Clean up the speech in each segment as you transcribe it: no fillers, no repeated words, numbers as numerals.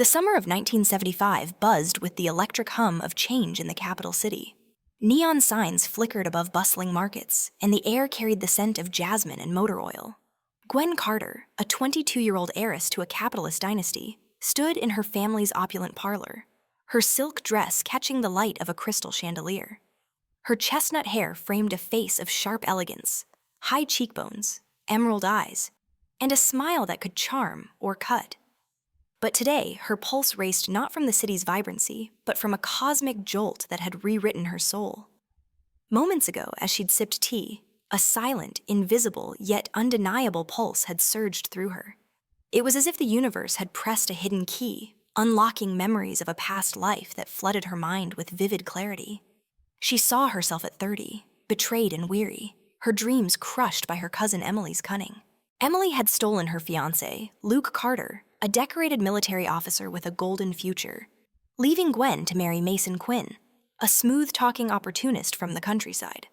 The summer of 1975 buzzed with the electric hum of change in the capital city. Neon signs flickered above bustling markets, and the air carried the scent of jasmine and motor oil. Gwen Carter, a 22-year-old heiress to a capitalist dynasty, stood in her family's opulent parlor, her silk dress catching the light of a crystal chandelier. Her chestnut hair framed a face of sharp elegance, high cheekbones, emerald eyes, and a smile that could charm or cut. But today, her pulse raced not from the city's vibrancy, but from a cosmic jolt that had rewritten her soul. Moments ago, as she'd sipped tea, a silent, invisible, yet undeniable pulse had surged through her. It was as if the universe had pressed a hidden key, unlocking memories of a past life that flooded her mind with vivid clarity. She saw herself at 30, betrayed and weary, her dreams crushed by her cousin Emily's cunning. Emily had stolen her fiancé, Luke Carter, a decorated military officer with a golden future, leaving Gwen to marry Mason Quinn, a smooth-talking opportunist from the countryside.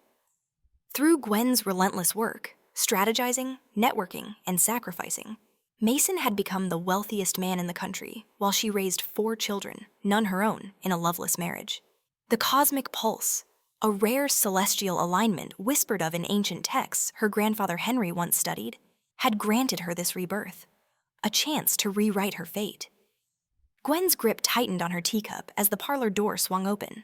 Through Gwen's relentless work, strategizing, networking, and sacrificing, Mason had become the wealthiest man in the country, while she raised 4 children, none her own, in a loveless marriage. The cosmic pulse, a rare celestial alignment whispered of in ancient texts her grandfather Henry once studied, had granted her this rebirth, a chance to rewrite her fate. Gwen's grip tightened on her teacup as the parlor door swung open.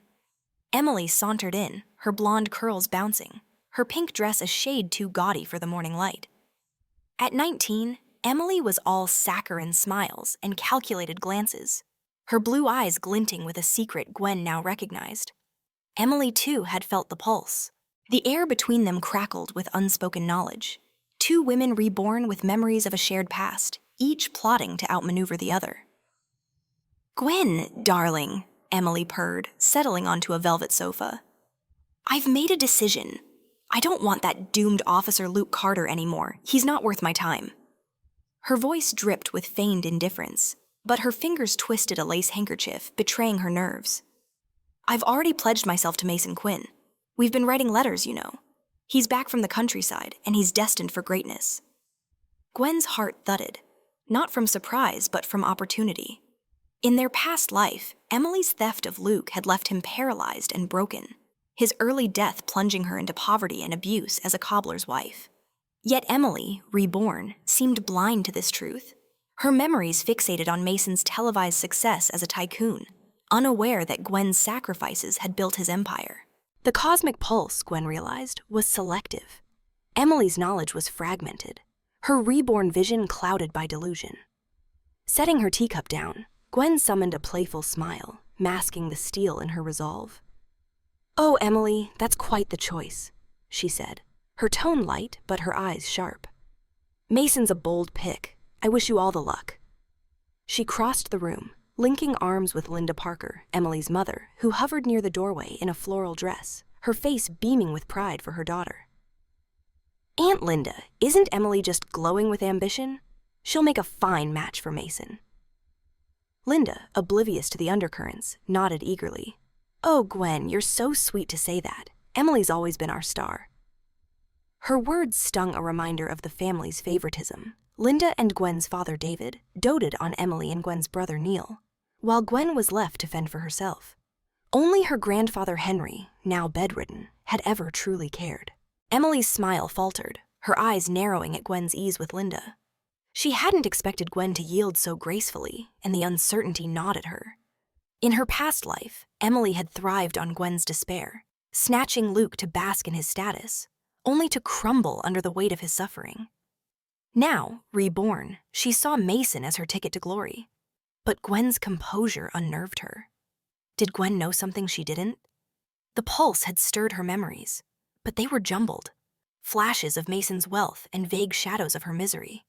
Emily sauntered in, her blonde curls bouncing, her pink dress a shade too gaudy for the morning light. At 19, Emily was all saccharine smiles and calculated glances, her blue eyes glinting with a secret Gwen now recognized. Emily, too, had felt the pulse. The air between them crackled with unspoken knowledge. 2 women reborn with memories of a shared past, each plotting to outmaneuver the other. "Gwen, darling," Emily purred, settling onto a velvet sofa. "I've made a decision. I don't want that doomed officer Luke Carter anymore. He's not worth my time." Her voice dripped with feigned indifference, but her fingers twisted a lace handkerchief, betraying her nerves. "I've already pledged myself to Mason Quinn. We've been writing letters, you know. He's back from the countryside, and he's destined for greatness." Gwen's heart thudded, not from surprise, but from opportunity. In their past life, Emily's theft of Luke had left him paralyzed and broken, his early death plunging her into poverty and abuse as a cobbler's wife. Yet Emily, reborn, seemed blind to this truth, her memories fixated on Mason's televised success as a tycoon, unaware that Gwen's sacrifices had built his empire. The cosmic pulse, Gwen realized, was selective. Emily's knowledge was fragmented, her reborn vision clouded by delusion. Setting her teacup down, Gwen summoned a playful smile, masking the steel in her resolve. "Oh, Emily, that's quite the choice," she said, her tone light but her eyes sharp. "Mason's a bold pick. I wish you all the luck." She crossed the room, linking arms with Linda Parker, Emily's mother, who hovered near the doorway in a floral dress, her face beaming with pride for her daughter. "Aunt Linda, isn't Emily just glowing with ambition? She'll make a fine match for Mason." Linda, oblivious to the undercurrents, nodded eagerly. "Oh, Gwen, you're so sweet to say that. Emily's always been our star." Her words stung a reminder of the family's favoritism. Linda and Gwen's father, David, doted on Emily and Gwen's brother, Neil, while Gwen was left to fend for herself. Only her grandfather, Henry, now bedridden, had ever truly cared. Emily's smile faltered, her eyes narrowing at Gwen's ease with Linda. She hadn't expected Gwen to yield so gracefully, and the uncertainty gnawed at her. In her past life, Emily had thrived on Gwen's despair, snatching Luke to bask in his status, only to crumble under the weight of his suffering. Now, reborn, she saw Mason as her ticket to glory. But Gwen's composure unnerved her. Did Gwen know something she didn't? The pulse had stirred her memories, but they were jumbled, flashes of Mason's wealth and vague shadows of her misery.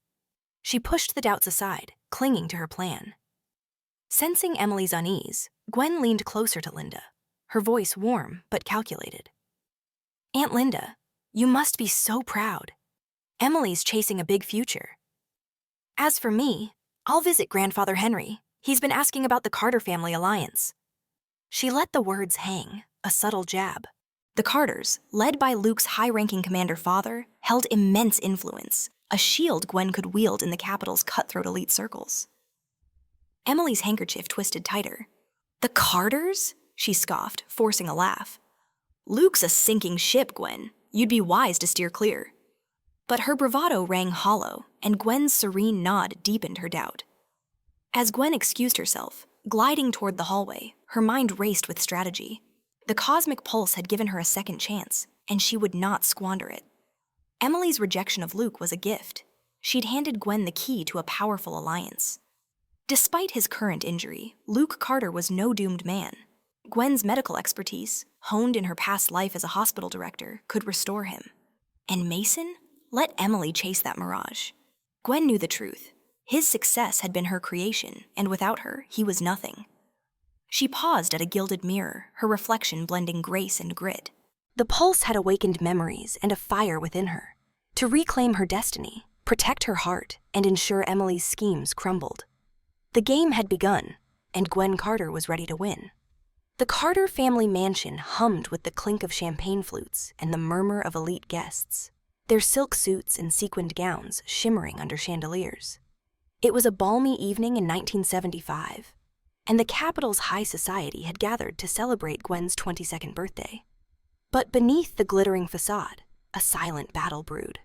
She pushed the doubts aside, clinging to her plan. Sensing Emily's unease, Gwen leaned closer to Linda, her voice warm but calculated. "Aunt Linda, you must be so proud. Emily's chasing a big future. As for me, I'll visit Grandfather Henry. He's been asking about the Carter family alliance." She let the words hang, a subtle jab. The Carters, led by Luke's high-ranking commander father, held immense influence, a shield Gwen could wield in the capital's cutthroat elite circles. Emily's handkerchief twisted tighter. "The Carters?" she scoffed, forcing a laugh. "Luke's a sinking ship, Gwen. You'd be wise to steer clear." But her bravado rang hollow, and Gwen's serene nod deepened her doubt. As Gwen excused herself, gliding toward the hallway, her mind raced with strategy. The cosmic pulse had given her a second chance, and she would not squander it. Emily's rejection of Luke was a gift. She'd handed Gwen the key to a powerful alliance. Despite his current injury, Luke Carter was no doomed man. Gwen's medical expertise, honed in her past life as a hospital director, could restore him. And Mason? Let Emily chase that mirage. Gwen knew the truth. His success had been her creation, and without her, he was nothing. She paused at a gilded mirror, her reflection blending grace and grit. The pulse had awakened memories and a fire within her. To reclaim her destiny, protect her heart, and ensure Emily's schemes crumbled. The game had begun, and Gwen Carter was ready to win. The Carter family mansion hummed with the clink of champagne flutes and the murmur of elite guests, their silk suits and sequined gowns shimmering under chandeliers. It was a balmy evening in 1975, and the capital's high society had gathered to celebrate Gwen's 22nd birthday. But beneath the glittering facade, a silent battle brewed.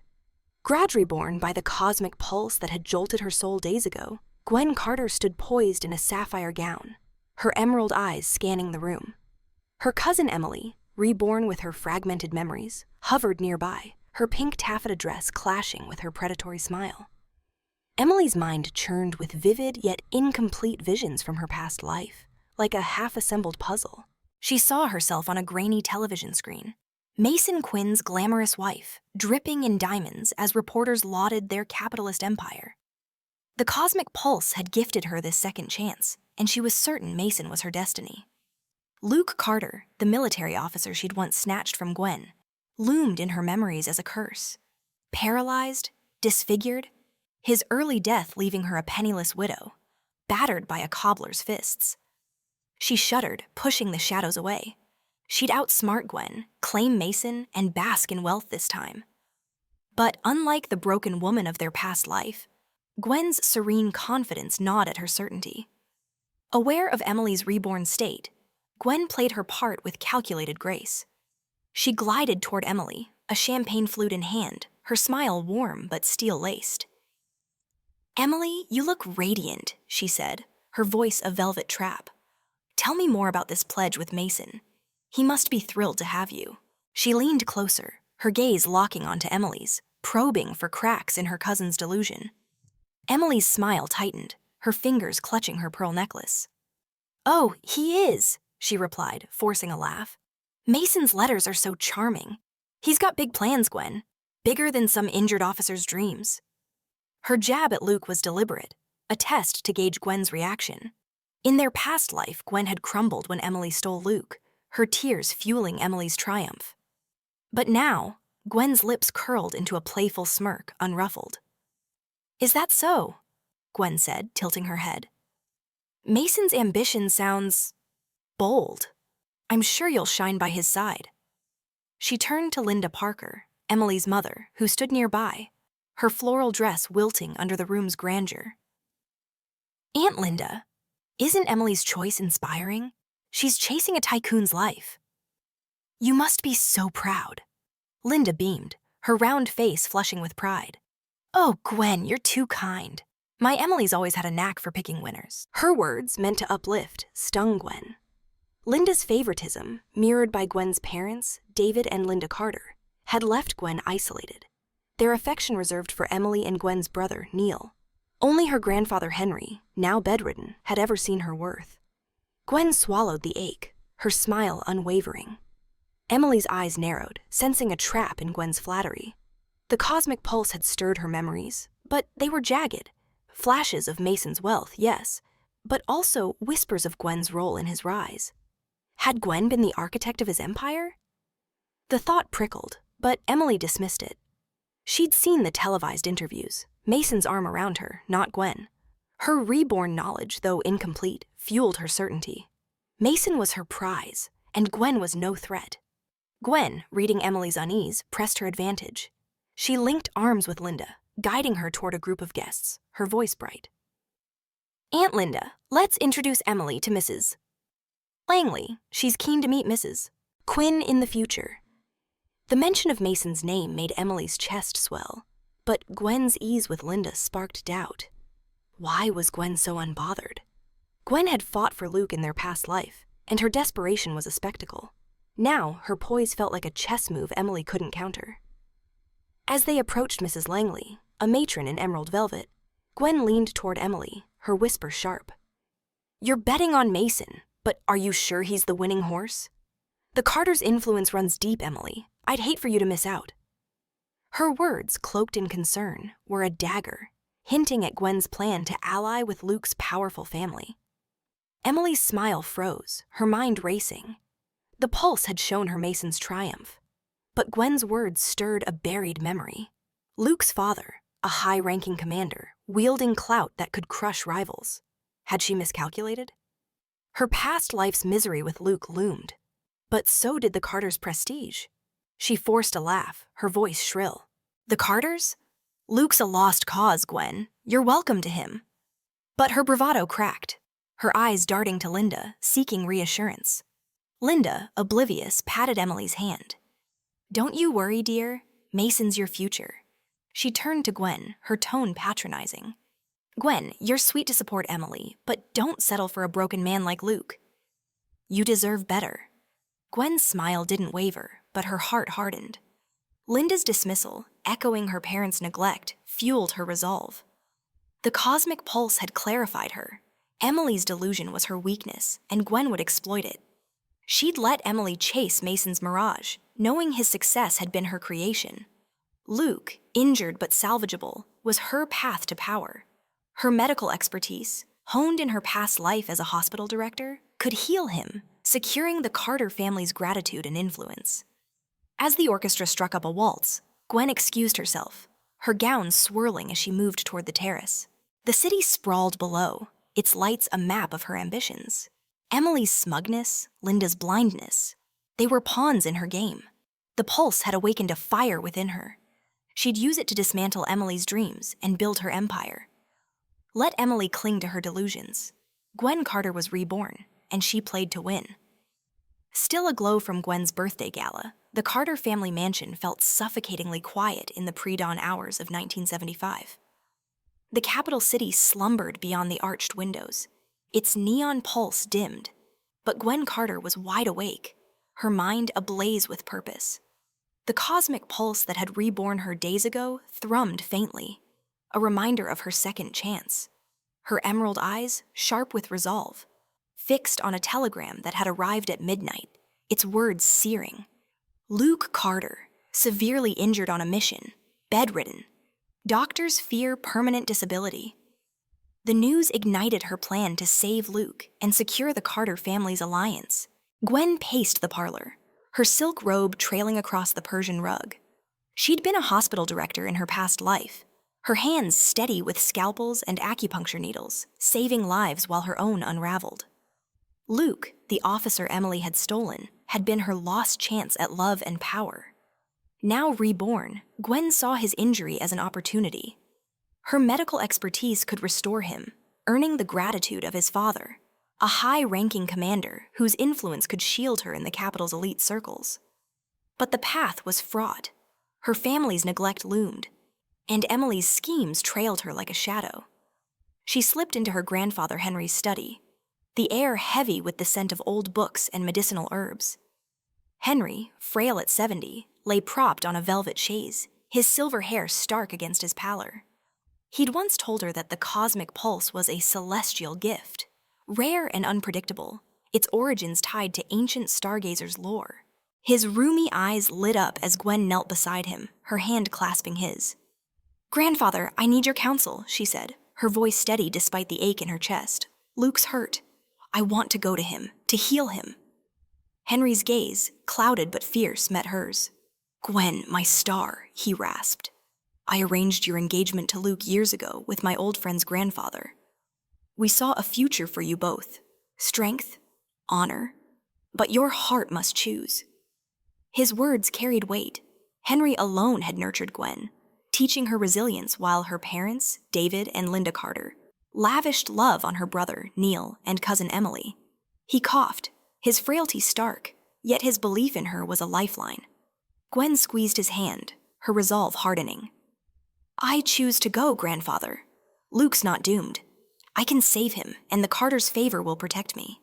Reborn by the cosmic pulse that had jolted her soul days ago, Gwen Carter stood poised in a sapphire gown, her emerald eyes scanning the room. Her cousin Emily, reborn with her fragmented memories, hovered nearby, her pink taffeta dress clashing with her predatory smile. Emily's mind churned with vivid yet incomplete visions from her past life, like a half-assembled puzzle. She saw herself on a grainy television screen, Mason Quinn's glamorous wife, dripping in diamonds as reporters lauded their capitalist empire. The cosmic pulse had gifted her this second chance, and she was certain Mason was her destiny. Luke Carter, the military officer she'd once snatched from Gwen, loomed in her memories as a curse. Paralyzed, disfigured, his early death leaving her a penniless widow, battered by a cobbler's fists. She shuddered, pushing the shadows away. She'd outsmart Gwen, claim Mason, and bask in wealth this time. But unlike the broken woman of their past life, Gwen's serene confidence gnawed at her certainty. Aware of Emily's reborn state, Gwen played her part with calculated grace. She glided toward Emily, a champagne flute in hand, her smile warm but steel-laced. "Emily, you look radiant," she said, her voice a velvet trap. "Tell me more about this pledge with Mason. He must be thrilled to have you." She leaned closer, her gaze locking onto Emily's, probing for cracks in her cousin's delusion. Emily's smile tightened, her fingers clutching her pearl necklace. "Oh, he is," she replied, forcing a laugh. "Mason's letters are so charming. He's got big plans, Gwen, bigger than some injured officer's dreams." Her jab at Luke was deliberate, a test to gauge Gwen's reaction. In their past life, Gwen had crumbled when Emily stole Luke, her tears fueling Emily's triumph. But now, Gwen's lips curled into a playful smirk, unruffled. "Is that so?" Gwen said, tilting her head. "Mason's ambition sounds bold. I'm sure you'll shine by his side." She turned to Linda Parker, Emily's mother, who stood nearby, her floral dress wilting under the room's grandeur. "Aunt Linda, isn't Emily's choice inspiring? She's chasing a tycoon's life." "You must be so proud." Linda beamed, her round face flushing with pride. "Oh, Gwen, you're too kind. My Emily's always had a knack for picking winners." Her words, meant to uplift, stung Gwen. Linda's favoritism, mirrored by Gwen's parents, David and Linda Carter, had left Gwen isolated, their affection reserved for Emily and Gwen's brother, Neil. Only her grandfather Henry, now bedridden, had ever seen her worth. Gwen swallowed the ache, her smile unwavering. Emily's eyes narrowed, sensing a trap in Gwen's flattery. The cosmic pulse had stirred her memories, but they were jagged. Flashes of Mason's wealth, yes, but also whispers of Gwen's role in his rise. Had Gwen been the architect of his empire? The thought prickled, but Emily dismissed it. She'd seen the televised interviews, Mason's arm around her, not Gwen. Her reborn knowledge, though incomplete, fueled her certainty. Mason was her prize, and Gwen was no threat. Gwen, reading Emily's unease, pressed her advantage. She linked arms with Linda, guiding her toward a group of guests, her voice bright. Aunt Linda, let's introduce Emily to Mrs. Langley. She's keen to meet Mrs. Quinn in the future. The mention of Mason's name made Emily's chest swell, but Gwen's ease with Linda sparked doubt. Why was Gwen so unbothered? Gwen had fought for Luke in their past life, and her desperation was a spectacle. Now, her poise felt like a chess move Emily couldn't counter. As they approached Mrs. Langley, a matron in emerald velvet, Gwen leaned toward Emily, her whisper sharp. "You're betting on Mason, but are you sure he's the winning horse? The Carter's influence runs deep, Emily. I'd hate for you to miss out." Her words, cloaked in concern, were a dagger, hinting at Gwen's plan to ally with Luke's powerful family. Emily's smile froze, her mind racing. The pulse had shown her Mason's triumph. But Gwen's words stirred a buried memory. Luke's father, a high-ranking commander, wielding clout that could crush rivals. Had she miscalculated? Her past life's misery with Luke loomed. But so did the Carters' prestige. She forced a laugh, her voice shrill. "The Carters? Luke's a lost cause, Gwen. You're welcome to him." But her bravado cracked, her eyes darting to Linda, seeking reassurance. Linda, oblivious, patted Emily's hand. "Don't you worry, dear. Mason's your future." She turned to Gwen, her tone patronizing. "Gwen, you're sweet to support Emily, but don't settle for a broken man like Luke. You deserve better." Gwen's smile didn't waver, but her heart hardened. Linda's dismissal, echoing her parents' neglect, fueled her resolve. The cosmic pulse had clarified her. Emily's delusion was her weakness, and Gwen would exploit it. She'd let Emily chase Mason's mirage, knowing his success had been her creation. Luke, injured but salvageable, was her path to power. Her medical expertise, honed in her past life as a hospital director, could heal him, securing the Carter family's gratitude and influence. As the orchestra struck up a waltz, Gwen excused herself, her gown swirling as she moved toward the terrace. The city sprawled below, its lights a map of her ambitions. Emily's smugness, Linda's blindness, they were pawns in her game. The pulse had awakened a fire within her. She'd use it to dismantle Emily's dreams and build her empire. Let Emily cling to her delusions. Gwen Carter was reborn, and she played to win. Still aglow from Gwen's birthday gala, the Carter family mansion felt suffocatingly quiet in the pre-dawn hours of 1975. The capital city slumbered beyond the arched windows. Its neon pulse dimmed, but Gwen Carter was wide awake, her mind ablaze with purpose. The cosmic pulse that had reborn her days ago thrummed faintly, a reminder of her second chance. Her emerald eyes, sharp with resolve, fixed on a telegram that had arrived at midnight, its words searing. Luke Carter, severely injured on a mission, bedridden. Doctors fear permanent disability. The news ignited her plan to save Luke and secure the Carter family's alliance. Gwen paced the parlor, her silk robe trailing across the Persian rug. She'd been a hospital director in her past life, her hands steady with scalpels and acupuncture needles, saving lives while her own unraveled. Luke, the officer Emily had stolen, had been her lost chance at love and power. Now reborn, Gwen saw his injury as an opportunity. Her medical expertise could restore him, earning the gratitude of his father, a high-ranking commander whose influence could shield her in the capital's elite circles. But the path was fraught. Her family's neglect loomed, and Emily's schemes trailed her like a shadow. She slipped into her grandfather Henry's study, the air heavy with the scent of old books and medicinal herbs. Henry, frail at 70, lay propped on a velvet chaise, his silver hair stark against his pallor. He'd once told her that the cosmic pulse was a celestial gift, rare and unpredictable, its origins tied to ancient stargazers' lore. His rheumy eyes lit up as Gwen knelt beside him, her hand clasping his. "Grandfather, I need your counsel," she said, her voice steady despite the ache in her chest. "Luke's hurt. I want to go to him, to heal him." Henry's gaze, clouded but fierce, met hers. "Gwen, my star," he rasped. "I arranged your engagement to Luke years ago with my old friend's grandfather. We saw a future for you both, strength, honor, but your heart must choose." His words carried weight. Henry alone had nurtured Gwen, teaching her resilience while her parents, David and Linda Carter, lavished love on her brother, Neil, and cousin Emily. He coughed, his frailty stark, yet his belief in her was a lifeline. Gwen squeezed his hand, her resolve hardening. I choose to go, grandfather. Luke's not doomed. I can save him, and the Carters' favor will protect me.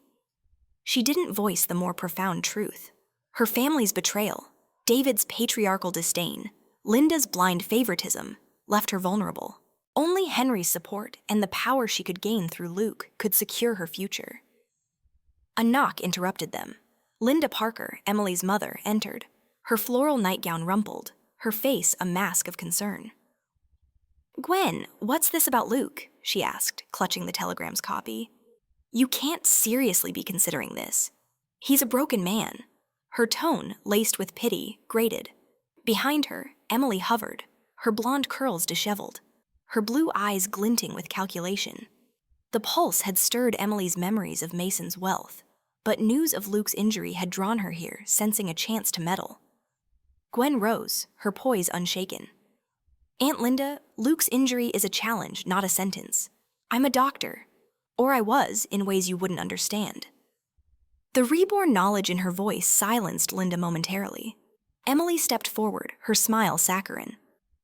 She didn't voice the more profound truth. Her family's betrayal, David's patriarchal disdain, Linda's blind favoritism, left her vulnerable. Only Henry's support and the power she could gain through Luke could secure her future. A knock interrupted them. Linda Parker, Emily's mother, entered, her floral nightgown rumpled, her face a mask of concern. Gwen, what's this about Luke? She asked, clutching the telegram's copy. You can't seriously be considering this. He's a broken man. Her tone, laced with pity, grated. Behind her, Emily hovered, her blonde curls disheveled, her blue eyes glinting with calculation. The pulse had stirred Emily's memories of Mason's wealth, but news of Luke's injury had drawn her here, sensing a chance to meddle. Gwen rose, her poise unshaken. Aunt Linda, Luke's injury is a challenge, not a sentence. I'm a doctor. Or I was, in ways you wouldn't understand. The reborn knowledge in her voice silenced Linda momentarily. Emily stepped forward, her smile saccharine.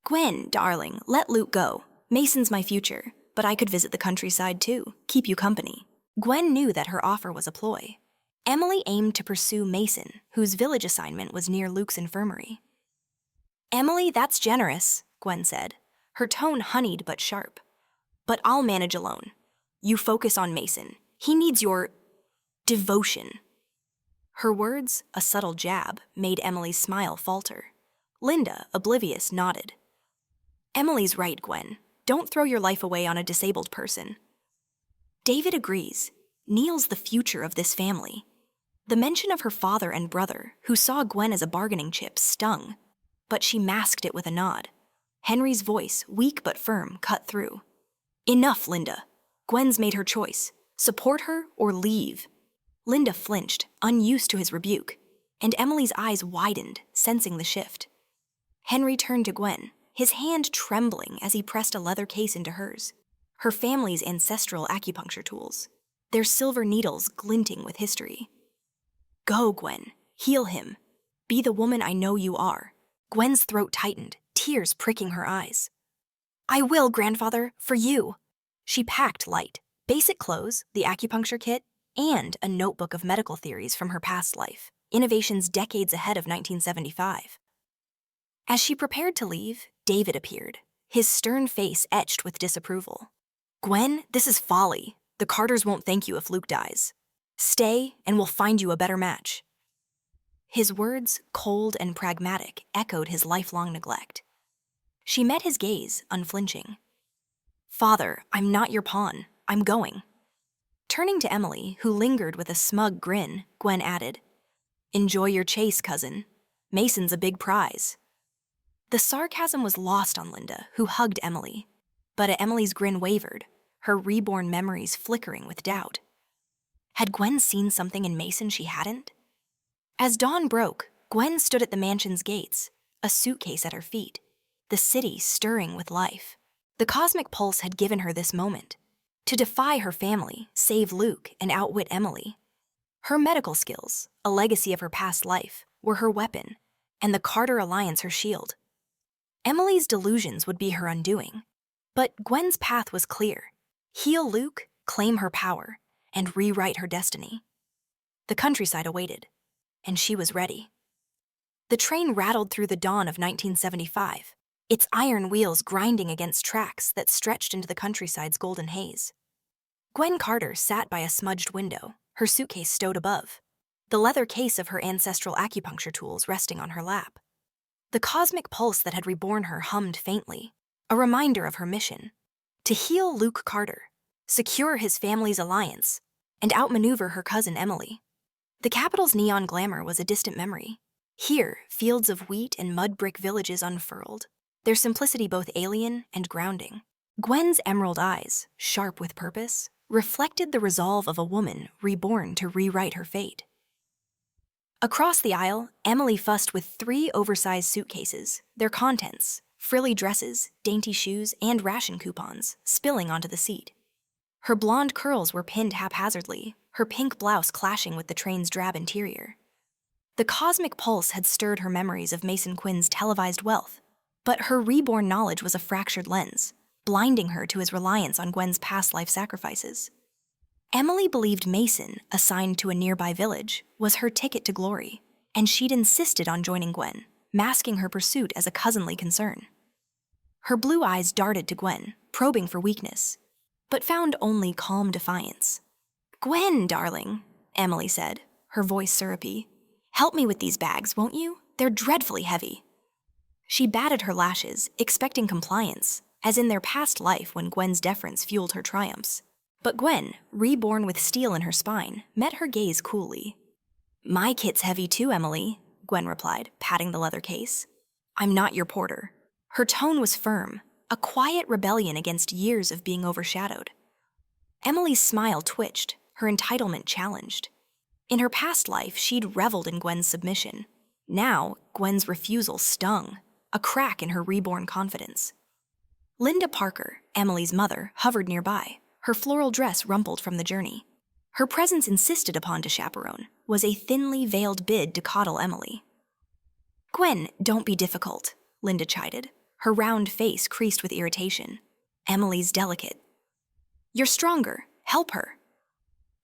Gwen, darling, let Luke go. Mason's my future, but I could visit the countryside too, keep you company. Gwen knew that her offer was a ploy. Emily aimed to pursue Mason, whose village assignment was near Luke's infirmary. Emily, that's generous, Gwen said, her tone honeyed but sharp. But I'll manage alone. You focus on Mason. He needs your devotion. Her words, a subtle jab, made Emily's smile falter. Linda, oblivious, nodded. Emily's right, Gwen. Don't throw your life away on a disabled person. David agrees. Neil's the future of this family. The mention of her father and brother, who saw Gwen as a bargaining chip, stung, but she masked it with a nod. Henry's voice, weak but firm, cut through. Enough, Linda. Gwen's made her choice. Support her or leave. Linda flinched, unused to his rebuke, and Emily's eyes widened, sensing the shift. Henry turned to Gwen, his hand trembling as he pressed a leather case into hers. Her family's ancestral acupuncture tools, their silver needles glinting with history. Go, Gwen. Heal him. Be the woman I know you are. Gwen's throat tightened, tears pricking her eyes. I will, grandfather, for you. She packed light, basic clothes, the acupuncture kit, and a notebook of medical theories from her past life, innovations decades ahead of 1975. As she prepared to leave, David appeared, his stern face etched with disapproval. Gwen, this is folly. The Carters won't thank you if Luke dies. Stay, and we'll find you a better match. His words, cold and pragmatic, echoed his lifelong neglect. She met his gaze, unflinching. Father, I'm not your pawn. I'm going. Turning to Emily, who lingered with a smug grin, Gwen added, Enjoy your chase, cousin. Mason's a big prize. The sarcasm was lost on Linda, who hugged Emily. But Emily's grin wavered, her reborn memories flickering with doubt. Had Gwen seen something in Mason she hadn't? As dawn broke, Gwen stood at the mansion's gates, a suitcase at her feet, the city stirring with life. The cosmic pulse had given her this moment, to defy her family, save Luke, and outwit Emily. Her medical skills, a legacy of her past life, were her weapon, and the Carter alliance her shield. Emily's delusions would be her undoing, but Gwen's path was clear. Heal Luke, claim her power, and rewrite her destiny. The countryside awaited, and she was ready. The train rattled through the dawn of 1975, its iron wheels grinding against tracks that stretched into the countryside's golden haze. Gwen Carter sat by a smudged window, her suitcase stowed above, the leather case of her ancestral acupuncture tools resting on her lap. The cosmic pulse that had reborn her hummed faintly, a reminder of her mission, to heal Luke Carter, secure his family's alliance, and outmaneuver her cousin Emily. The capital's neon glamour was a distant memory. Here, fields of wheat and mud brick villages unfurled, their simplicity both alien and grounding. Gwen's emerald eyes, sharp with purpose, reflected the resolve of a woman reborn to rewrite her fate. Across the aisle, Emily fussed with 3 oversized suitcases, their contents, frilly dresses, dainty shoes, and ration coupons, spilling onto the seat. Her blonde curls were pinned haphazardly, her pink blouse clashing with the train's drab interior. The cosmic pulse had stirred her memories of Mason Quinn's televised wealth, but her reborn knowledge was a fractured lens, blinding her to his reliance on Gwen's past life sacrifices. Emily believed Mason, assigned to a nearby village, was her ticket to glory, and she'd insisted on joining Gwen, masking her pursuit as a cousinly concern. Her blue eyes darted to Gwen, probing for weakness, but found only calm defiance. "Gwen, darling," Emily said, her voice syrupy, "help me with these bags, won't you? They're dreadfully heavy." She batted her lashes, expecting compliance, as in their past life when Gwen's deference fueled her triumphs. But Gwen, reborn with steel in her spine, met her gaze coolly. "My kit's heavy too, Emily," Gwen replied, patting the leather case. "I'm not your porter." Her tone was firm, a quiet rebellion against years of being overshadowed. Emily's smile twitched, her entitlement challenged. In her past life, she'd reveled in Gwen's submission. Now, Gwen's refusal stung, a crack in her reborn confidence. Linda Parker, Emily's mother, hovered nearby, her floral dress rumpled from the journey. Her presence insisted upon to chaperone was a thinly veiled bid to coddle Emily. "Gwen, don't be difficult," Linda chided, her round face creased with irritation. "Emily's delicate." "You're stronger. Help her."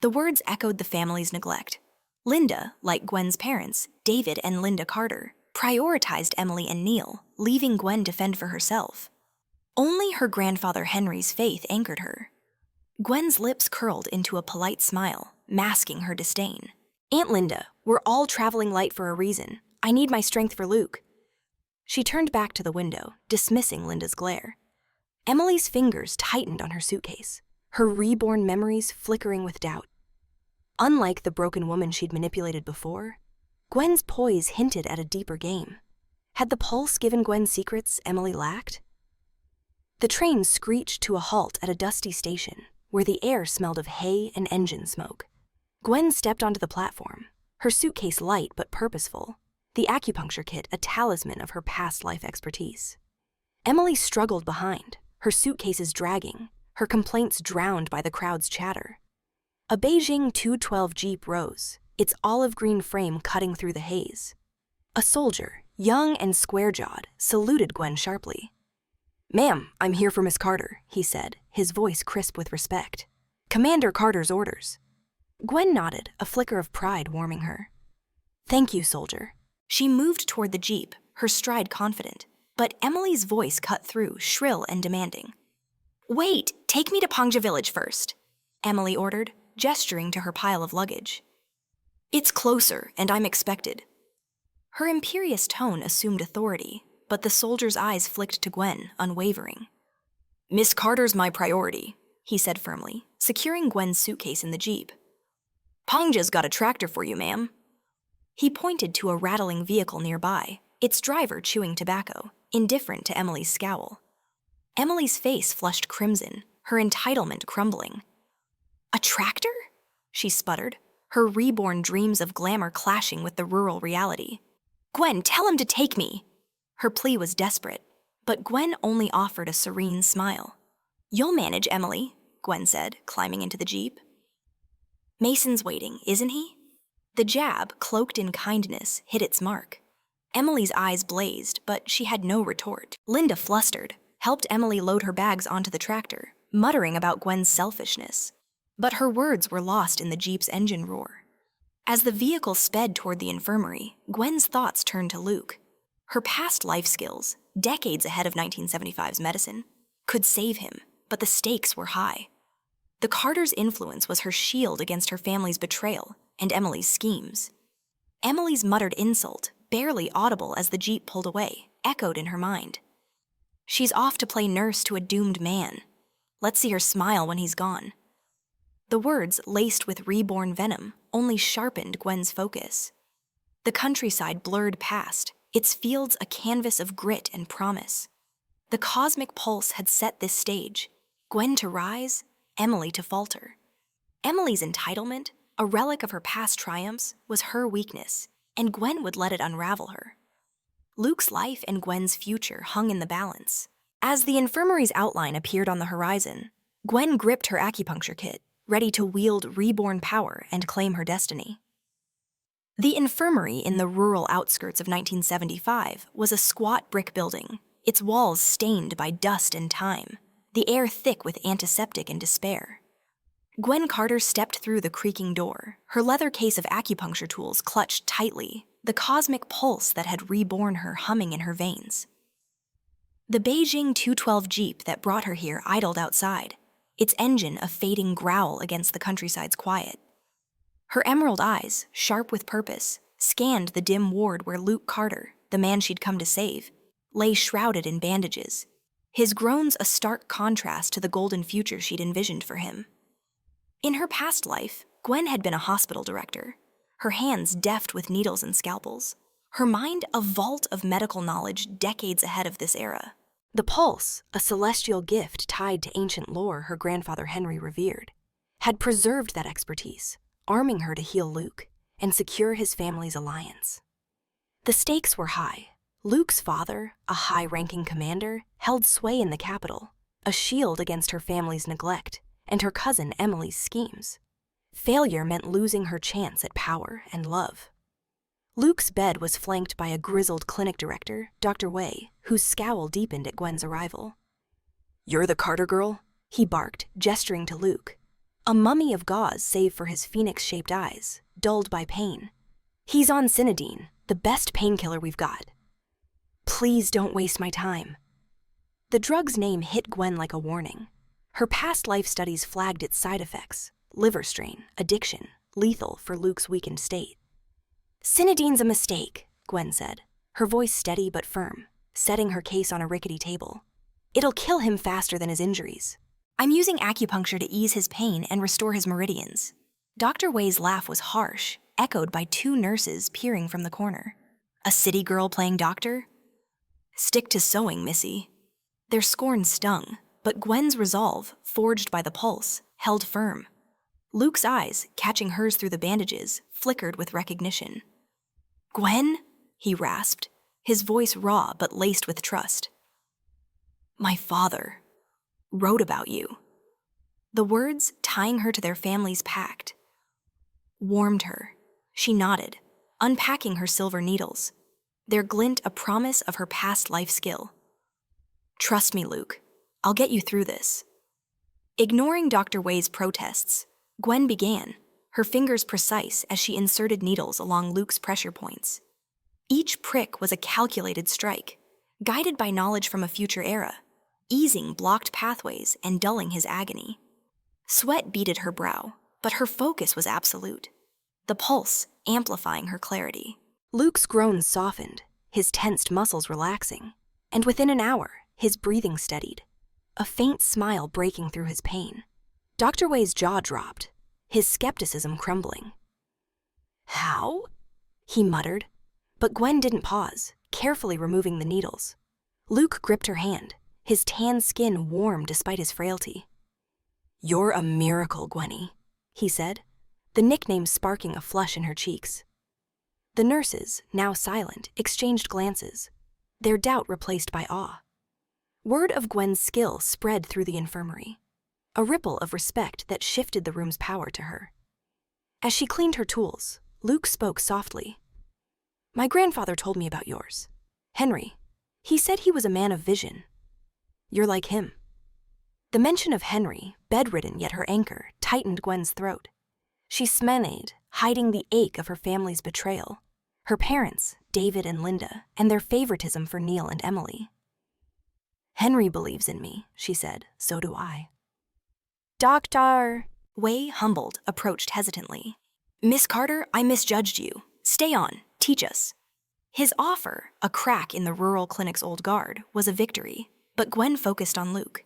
The words echoed the family's neglect. Linda, like Gwen's parents, David and Linda Carter, prioritized Emily and Neil, leaving Gwen to fend for herself. Only her grandfather Henry's faith anchored her. Gwen's lips curled into a polite smile, masking her disdain. "Aunt Linda, we're all traveling light for a reason. I need my strength for Luke." She turned back to the window, dismissing Linda's glare. Emily's fingers tightened on her suitcase, her reborn memories flickering with doubt. Unlike the broken woman she'd manipulated before, Gwen's poise hinted at a deeper game. Had the pulse given Gwen secrets Emily lacked? The train screeched to a halt at a dusty station, where the air smelled of hay and engine smoke. Gwen stepped onto the platform, her suitcase light but purposeful, the acupuncture kit a talisman of her past life expertise. Emily struggled behind, her suitcases dragging, her complaints drowned by the crowd's chatter. A Beijing 212 Jeep rose, its olive green frame cutting through the haze. A soldier, young and square-jawed, saluted Gwen sharply. "Ma'am, I'm here for Miss Carter," he said, his voice crisp with respect. "Commander Carter's orders." Gwen nodded, a flicker of pride warming her. "Thank you, soldier." She moved toward the Jeep, her stride confident, but Emily's voice cut through, shrill and demanding. "Wait, take me to Pangja Village first," Emily ordered, gesturing to her pile of luggage. "It's closer, and I'm expected." Her imperious tone assumed authority, but the soldier's eyes flicked to Gwen, unwavering. "Miss Carter's my priority," he said firmly, securing Gwen's suitcase in the Jeep. "Pangja's got a tractor for you, ma'am." He pointed to a rattling vehicle nearby, its driver chewing tobacco, indifferent to Emily's scowl. Emily's face flushed crimson, her entitlement crumbling. "A tractor?" she sputtered, her reborn dreams of glamour clashing with the rural reality. "Gwen, tell him to take me!" Her plea was desperate, but Gwen only offered a serene smile. "You'll manage, Emily," Gwen said, climbing into the Jeep. "Mason's waiting, isn't he?" The jab, cloaked in kindness, hit its mark. Emily's eyes blazed, but she had no retort. Linda, flustered, helped Emily load her bags onto the tractor, muttering about Gwen's selfishness. But her words were lost in the Jeep's engine roar. As the vehicle sped toward the infirmary, Gwen's thoughts turned to Luke. Her past life skills, decades ahead of 1975's medicine, could save him, but the stakes were high. The Carter's influence was her shield against her family's betrayal and Emily's schemes. Emily's muttered insult, barely audible as the Jeep pulled away, echoed in her mind. "She's off to play nurse to a doomed man. Let's see her smile when he's gone." The words, laced with reborn venom, only sharpened Gwen's focus. The countryside blurred past, its fields a canvas of grit and promise. The cosmic pulse had set this stage, Gwen to rise, Emily to falter. Emily's entitlement, a relic of her past triumphs, was her weakness, and Gwen would let it unravel her. Luke's life and Gwen's future hung in the balance. As the infirmary's outline appeared on the horizon, Gwen gripped her acupuncture kit, ready to wield reborn power and claim her destiny. The infirmary in the rural outskirts of 1975 was a squat brick building, its walls stained by dust and time, the air thick with antiseptic and despair. Gwen Carter stepped through the creaking door, her leather case of acupuncture tools clutched tightly, the cosmic pulse that had reborn her humming in her veins. The Beijing 212 Jeep that brought her here idled outside, its engine a fading growl against the countryside's quiet. Her emerald eyes, sharp with purpose, scanned the dim ward where Luke Carter, the man she'd come to save, lay shrouded in bandages, his groans a stark contrast to the golden future she'd envisioned for him. In her past life, Gwen had been a hospital director, her hands deft with needles and scalpels, her mind a vault of medical knowledge decades ahead of this era. The pulse, a celestial gift tied to ancient lore her grandfather Henry revered, had preserved that expertise, arming her to heal Luke and secure his family's alliance. The stakes were high. Luke's father, a high-ranking commander, held sway in the capital, a shield against her family's neglect and her cousin Emily's schemes. Failure meant losing her chance at power and love. Luke's bed was flanked by a grizzled clinic director, Dr. Wei, whose scowl deepened at Gwen's arrival. "You're the Carter girl?" he barked, gesturing to Luke, a mummy of gauze save for his phoenix-shaped eyes, dulled by pain. "He's on Cinedine, the best painkiller we've got." "Please don't waste my time." The drug's name hit Gwen like a warning. Her past life studies flagged its side effects: liver strain, addiction, lethal for Luke's weakened state. "Cinedine's a mistake," Gwen said, her voice steady but firm, setting her case on a rickety table. "It'll kill him faster than his injuries. I'm using acupuncture to ease his pain and restore his meridians." Dr. Wei's laugh was harsh, echoed by two nurses peering from the corner. "A city girl playing doctor? Stick to sewing, missy." Their scorn stung, but Gwen's resolve, forged by the pulse, held firm. Luke's eyes, catching hers through the bandages, flickered with recognition. "Gwen?" he rasped, his voice raw but laced with trust. "My father wrote about you." The words, tying her to their family's pact, warmed her. She nodded, unpacking her silver needles, their glint a promise of her past life skill. "Trust me, Luke. I'll get you through this." Ignoring Dr. Wei's protests, Gwen began, her fingers precise as she inserted needles along Luke's pressure points. Each prick was a calculated strike, guided by knowledge from a future era, easing blocked pathways and dulling his agony. Sweat beaded her brow, but her focus was absolute, the pulse amplifying her clarity. Luke's groans softened, his tensed muscles relaxing, and within an hour, his breathing steadied, a faint smile breaking through his pain. Dr. Wei's jaw dropped, his skepticism crumbling. "How?" he muttered, but Gwen didn't pause, carefully removing the needles. Luke gripped her hand, his tan skin warm despite his frailty. "You're a miracle, Gwenny," he said, the nickname sparking a flush in her cheeks. The nurses, now silent, exchanged glances, their doubt replaced by awe. Word of Gwen's skill spread through the infirmary, a ripple of respect that shifted the room's power to her. As she cleaned her tools, Luke spoke softly. "My grandfather told me about yours. Henry. He said he was a man of vision. You're like him." The mention of Henry, bedridden yet her anchor, tightened Gwen's throat. She smened, hiding the ache of her family's betrayal, her parents, David and Linda, and their favoritism for Neil and Emily. "Henry believes in me," she said, "so do I." "Doctor," Wei, humbled, approached hesitantly. "Miss Carter, I misjudged you. Stay on, teach us." His offer, a crack in the rural clinic's old guard, was a victory, but Gwen focused on Luke.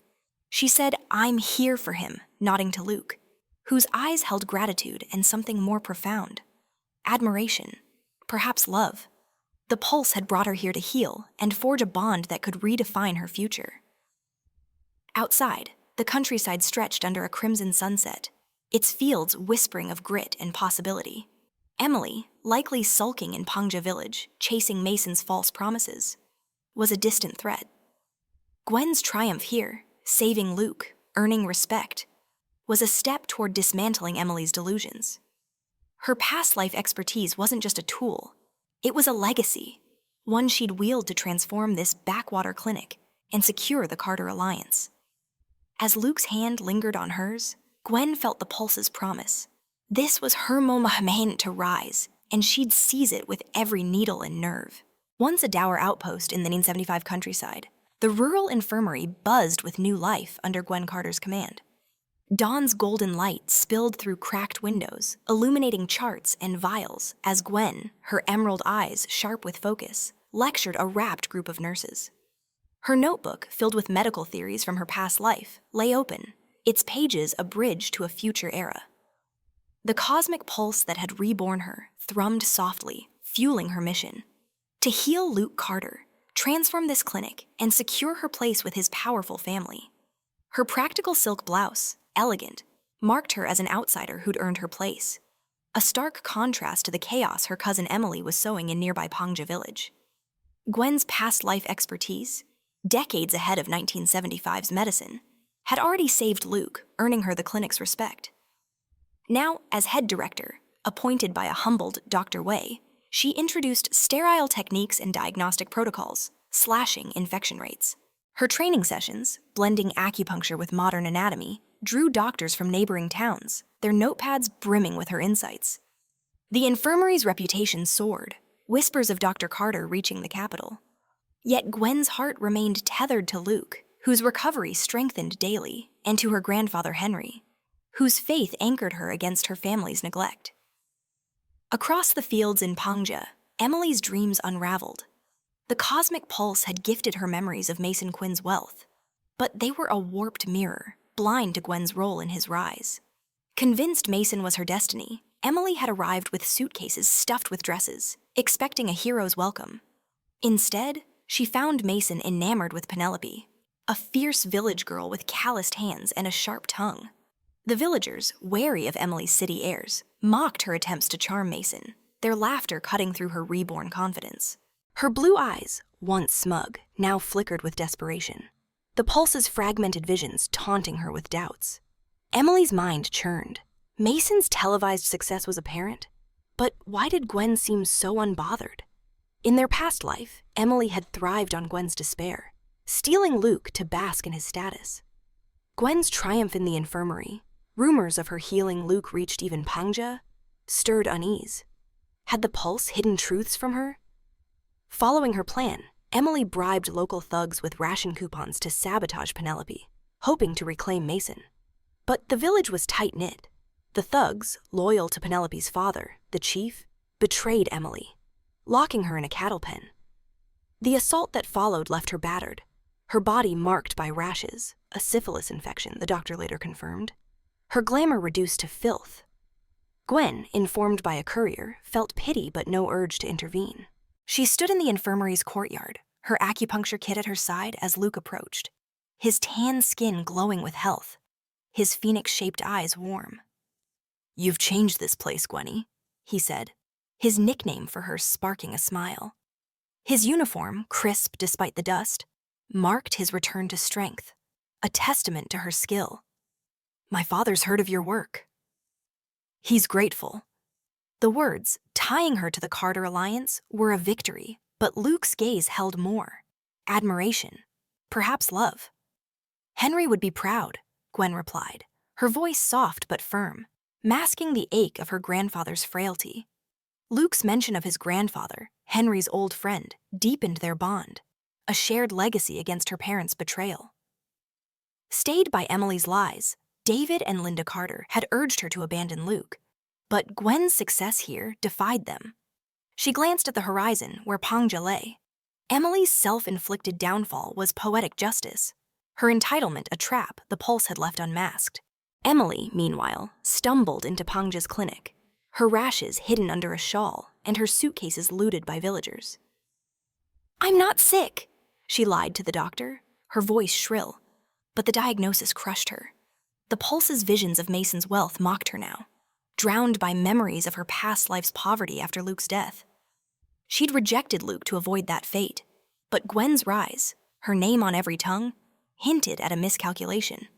She said, "I'm here for him," nodding to Luke, whose eyes held gratitude and something more profound. Admiration, perhaps love. The pulse had brought her here to heal and forge a bond that could redefine her future. Outside, the countryside stretched under a crimson sunset, its fields whispering of grit and possibility. Emily, likely sulking in Pangja village, chasing Mason's false promises, was a distant threat. Gwen's triumph here, saving Luke, earning respect, was a step toward dismantling Emily's delusions. Her past life expertise wasn't just a tool, it was a legacy, one she'd wield to transform this backwater clinic and secure the Carter alliance. As Luke's hand lingered on hers, Gwen felt the pulse's promise. This was her moment to rise, and she'd seize it with every needle and nerve. Once a dour outpost in the 1975 countryside, the rural infirmary buzzed with new life under Gwen Carter's command. Dawn's golden light spilled through cracked windows, illuminating charts and vials as Gwen, her emerald eyes sharp with focus, lectured a rapt group of nurses. Her notebook, filled with medical theories from her past life, lay open, its pages a bridge to a future era. The cosmic pulse that had reborn her thrummed softly, fueling her mission. To heal Luke Carter, transform this clinic, and secure her place with his powerful family. Her practical silk blouse, elegant, marked her as an outsider who'd earned her place, a stark contrast to the chaos her cousin Emily was sowing in nearby Pangja village. Gwen's past life expertise, decades ahead of 1975's medicine, had already saved Luke, earning her the clinic's respect. Now, as head director, appointed by a humbled Dr. Wei, she introduced sterile techniques and diagnostic protocols, slashing infection rates. Her training sessions, blending acupuncture with modern anatomy, drew doctors from neighboring towns, their notepads brimming with her insights. The infirmary's reputation soared, whispers of Dr. Carter reaching the capital. Yet Gwen's heart remained tethered to Luke, whose recovery strengthened daily, and to her grandfather Henry, whose faith anchored her against her family's neglect. Across the fields in Pangja, Emily's dreams unraveled. The cosmic pulse had gifted her memories of Mason Quinn's wealth, but they were a warped mirror, blind to Gwen's role in his rise. Convinced Mason was her destiny, Emily had arrived with suitcases stuffed with dresses, expecting a hero's welcome. Instead, she found Mason enamored with Penelope, a fierce village girl with calloused hands and a sharp tongue. The villagers, wary of Emily's city airs, mocked her attempts to charm Mason, their laughter cutting through her reborn confidence. Her blue eyes, once smug, now flickered with desperation, the pulse's fragmented visions taunting her with doubts. Emily's mind churned. Mason's televised success was apparent, but why did Gwen seem so unbothered? In their past life, Emily had thrived on Gwen's despair, stealing Luke to bask in his status. Gwen's triumph in the infirmary, rumors of her healing Luke reached even Pangja, stirred unease. Had the pulse hidden truths from her? Following her plan, Emily bribed local thugs with ration coupons to sabotage Penelope, hoping to reclaim Mason. But the village was tight-knit. The thugs, loyal to Penelope's father, the chief, betrayed Emily, locking her in a cattle pen. The assault that followed left her battered, her body marked by rashes, a syphilis infection, the doctor later confirmed, her glamour reduced to filth. Gwen, informed by a courier, felt pity but no urge to intervene. She stood in the infirmary's courtyard, her acupuncture kit at her side as Luke approached, his tan skin glowing with health, his phoenix-shaped eyes warm. "You've changed this place, Gwenny," he said, his nickname for her sparking a smile. His uniform, crisp despite the dust, marked his return to strength, a testament to her skill. "My father's heard of your work." "He's grateful." The words, tying her to the Carter alliance, were a victory, but Luke's gaze held more. Admiration, perhaps love. "Henry would be proud," Gwen replied, her voice soft but firm, masking the ache of her grandfather's frailty. Luke's mention of his grandfather, Henry's old friend, deepened their bond, a shared legacy against her parents' betrayal. Stayed by Emily's lies, David and Linda Carter had urged her to abandon Luke, but Gwen's success here defied them. She glanced at the horizon where Pangja lay. Emily's self-inflicted downfall was poetic justice, her entitlement a trap the pulse had left unmasked. Emily, meanwhile, stumbled into Pangja's clinic, her rashes hidden under a shawl and her suitcases looted by villagers. "I'm not sick," she lied to the doctor, her voice shrill, but the diagnosis crushed her. The pulse's visions of Mason's wealth mocked her now, drowned by memories of her past life's poverty after Luke's death. She'd rejected Luke to avoid that fate, but Gwen's rise, her name on every tongue, hinted at a miscalculation.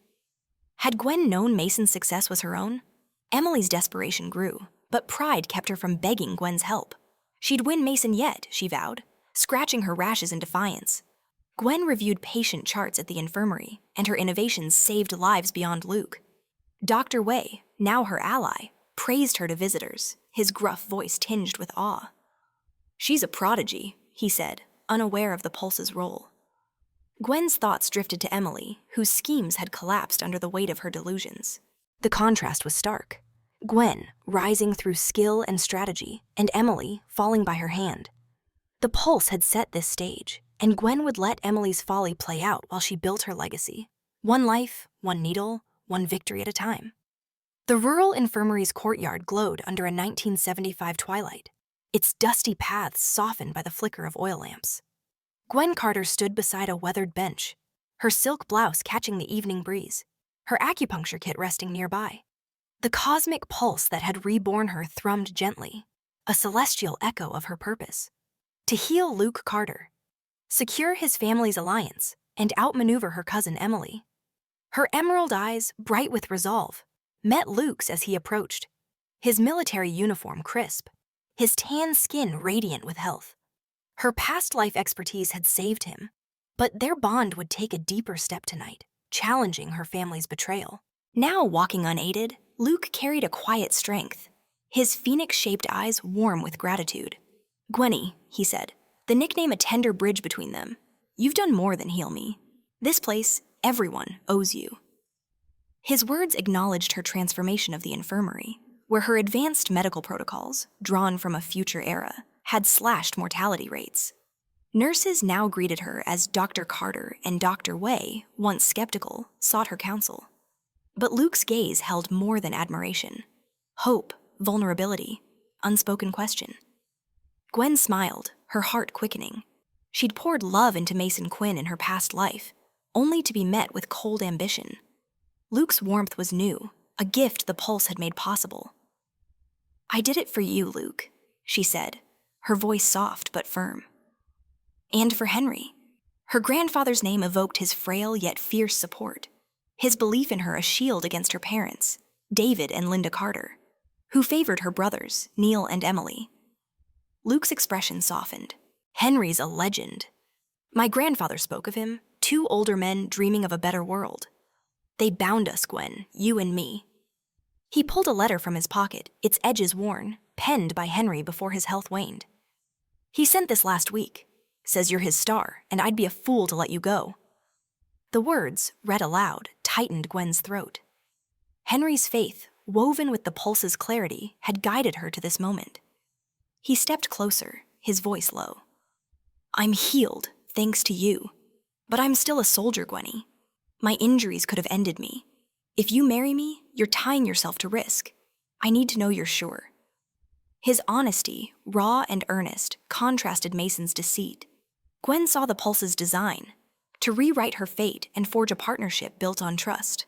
Had Gwen known Mason's success was her own? Emily's desperation grew, but pride kept her from begging Gwen's help. She'd win Mason yet, she vowed, scratching her rashes in defiance. Gwen reviewed patient charts at the infirmary, and her innovations saved lives beyond Luke. Dr. Wei, now her ally, praised her to visitors, his gruff voice tinged with awe. "She's a prodigy," he said, unaware of the pulse's role. Gwen's thoughts drifted to Emily, whose schemes had collapsed under the weight of her delusions. The contrast was stark. Gwen, rising through skill and strategy, and Emily, falling by her hand. The pulse had set this stage, and Gwen would let Emily's folly play out while she built her legacy. One life, one needle, one victory at a time. The rural infirmary's courtyard glowed under a 1975 twilight, its dusty paths softened by the flicker of oil lamps. Gwen Carter stood beside a weathered bench, her silk blouse catching the evening breeze, her acupuncture kit resting nearby. The cosmic pulse that had reborn her thrummed gently, a celestial echo of her purpose. To heal Luke Carter, secure his family's alliance, and outmaneuver her cousin Emily. Her emerald eyes, bright with resolve, met Luke's as he approached, his military uniform crisp, his tan skin radiant with health. Her past life expertise had saved him, but their bond would take a deeper step tonight, challenging her family's betrayal. Now walking unaided, Luke carried a quiet strength, his phoenix-shaped eyes warm with gratitude. "Gwenny," he said, the nickname a tender bridge between them. "You've done more than heal me. This place, everyone, owes you." His words acknowledged her transformation of the infirmary, where her advanced medical protocols, drawn from a future era, had slashed mortality rates. Nurses now greeted her as Dr. Carter, and Dr. Wei, once skeptical, sought her counsel. But Luke's gaze held more than admiration. Hope, vulnerability, unspoken question. Gwen smiled, her heart quickening. She'd poured love into Mason Quinn in her past life, only to be met with cold ambition. Luke's warmth was new, a gift the pulse had made possible. "I did it for you, Luke," she said, her voice soft but firm. "And for Henry." Her grandfather's name evoked his frail yet fierce support, his belief in her a shield against her parents, David and Linda Carter, who favored her brothers, Neil and Emily. Luke's expression softened. "Henry's a legend. My grandfather spoke of him, two older men dreaming of a better world. They bound us, Gwen, you and me." He pulled a letter from his pocket, its edges worn, penned by Henry before his health waned. "He sent this last week. Says you're his star, and I'd be a fool to let you go." The words, read aloud, tightened Gwen's throat. Henry's faith, woven with the pulse's clarity, had guided her to this moment. He stepped closer, his voice low. "I'm healed, thanks to you. But I'm still a soldier, Gwenny. My injuries could have ended me. If you marry me, you're tying yourself to risk. I need to know you're sure." His honesty, raw and earnest, contrasted Mason's deceit. Gwen saw the pulse's design, to rewrite her fate and forge a partnership built on trust.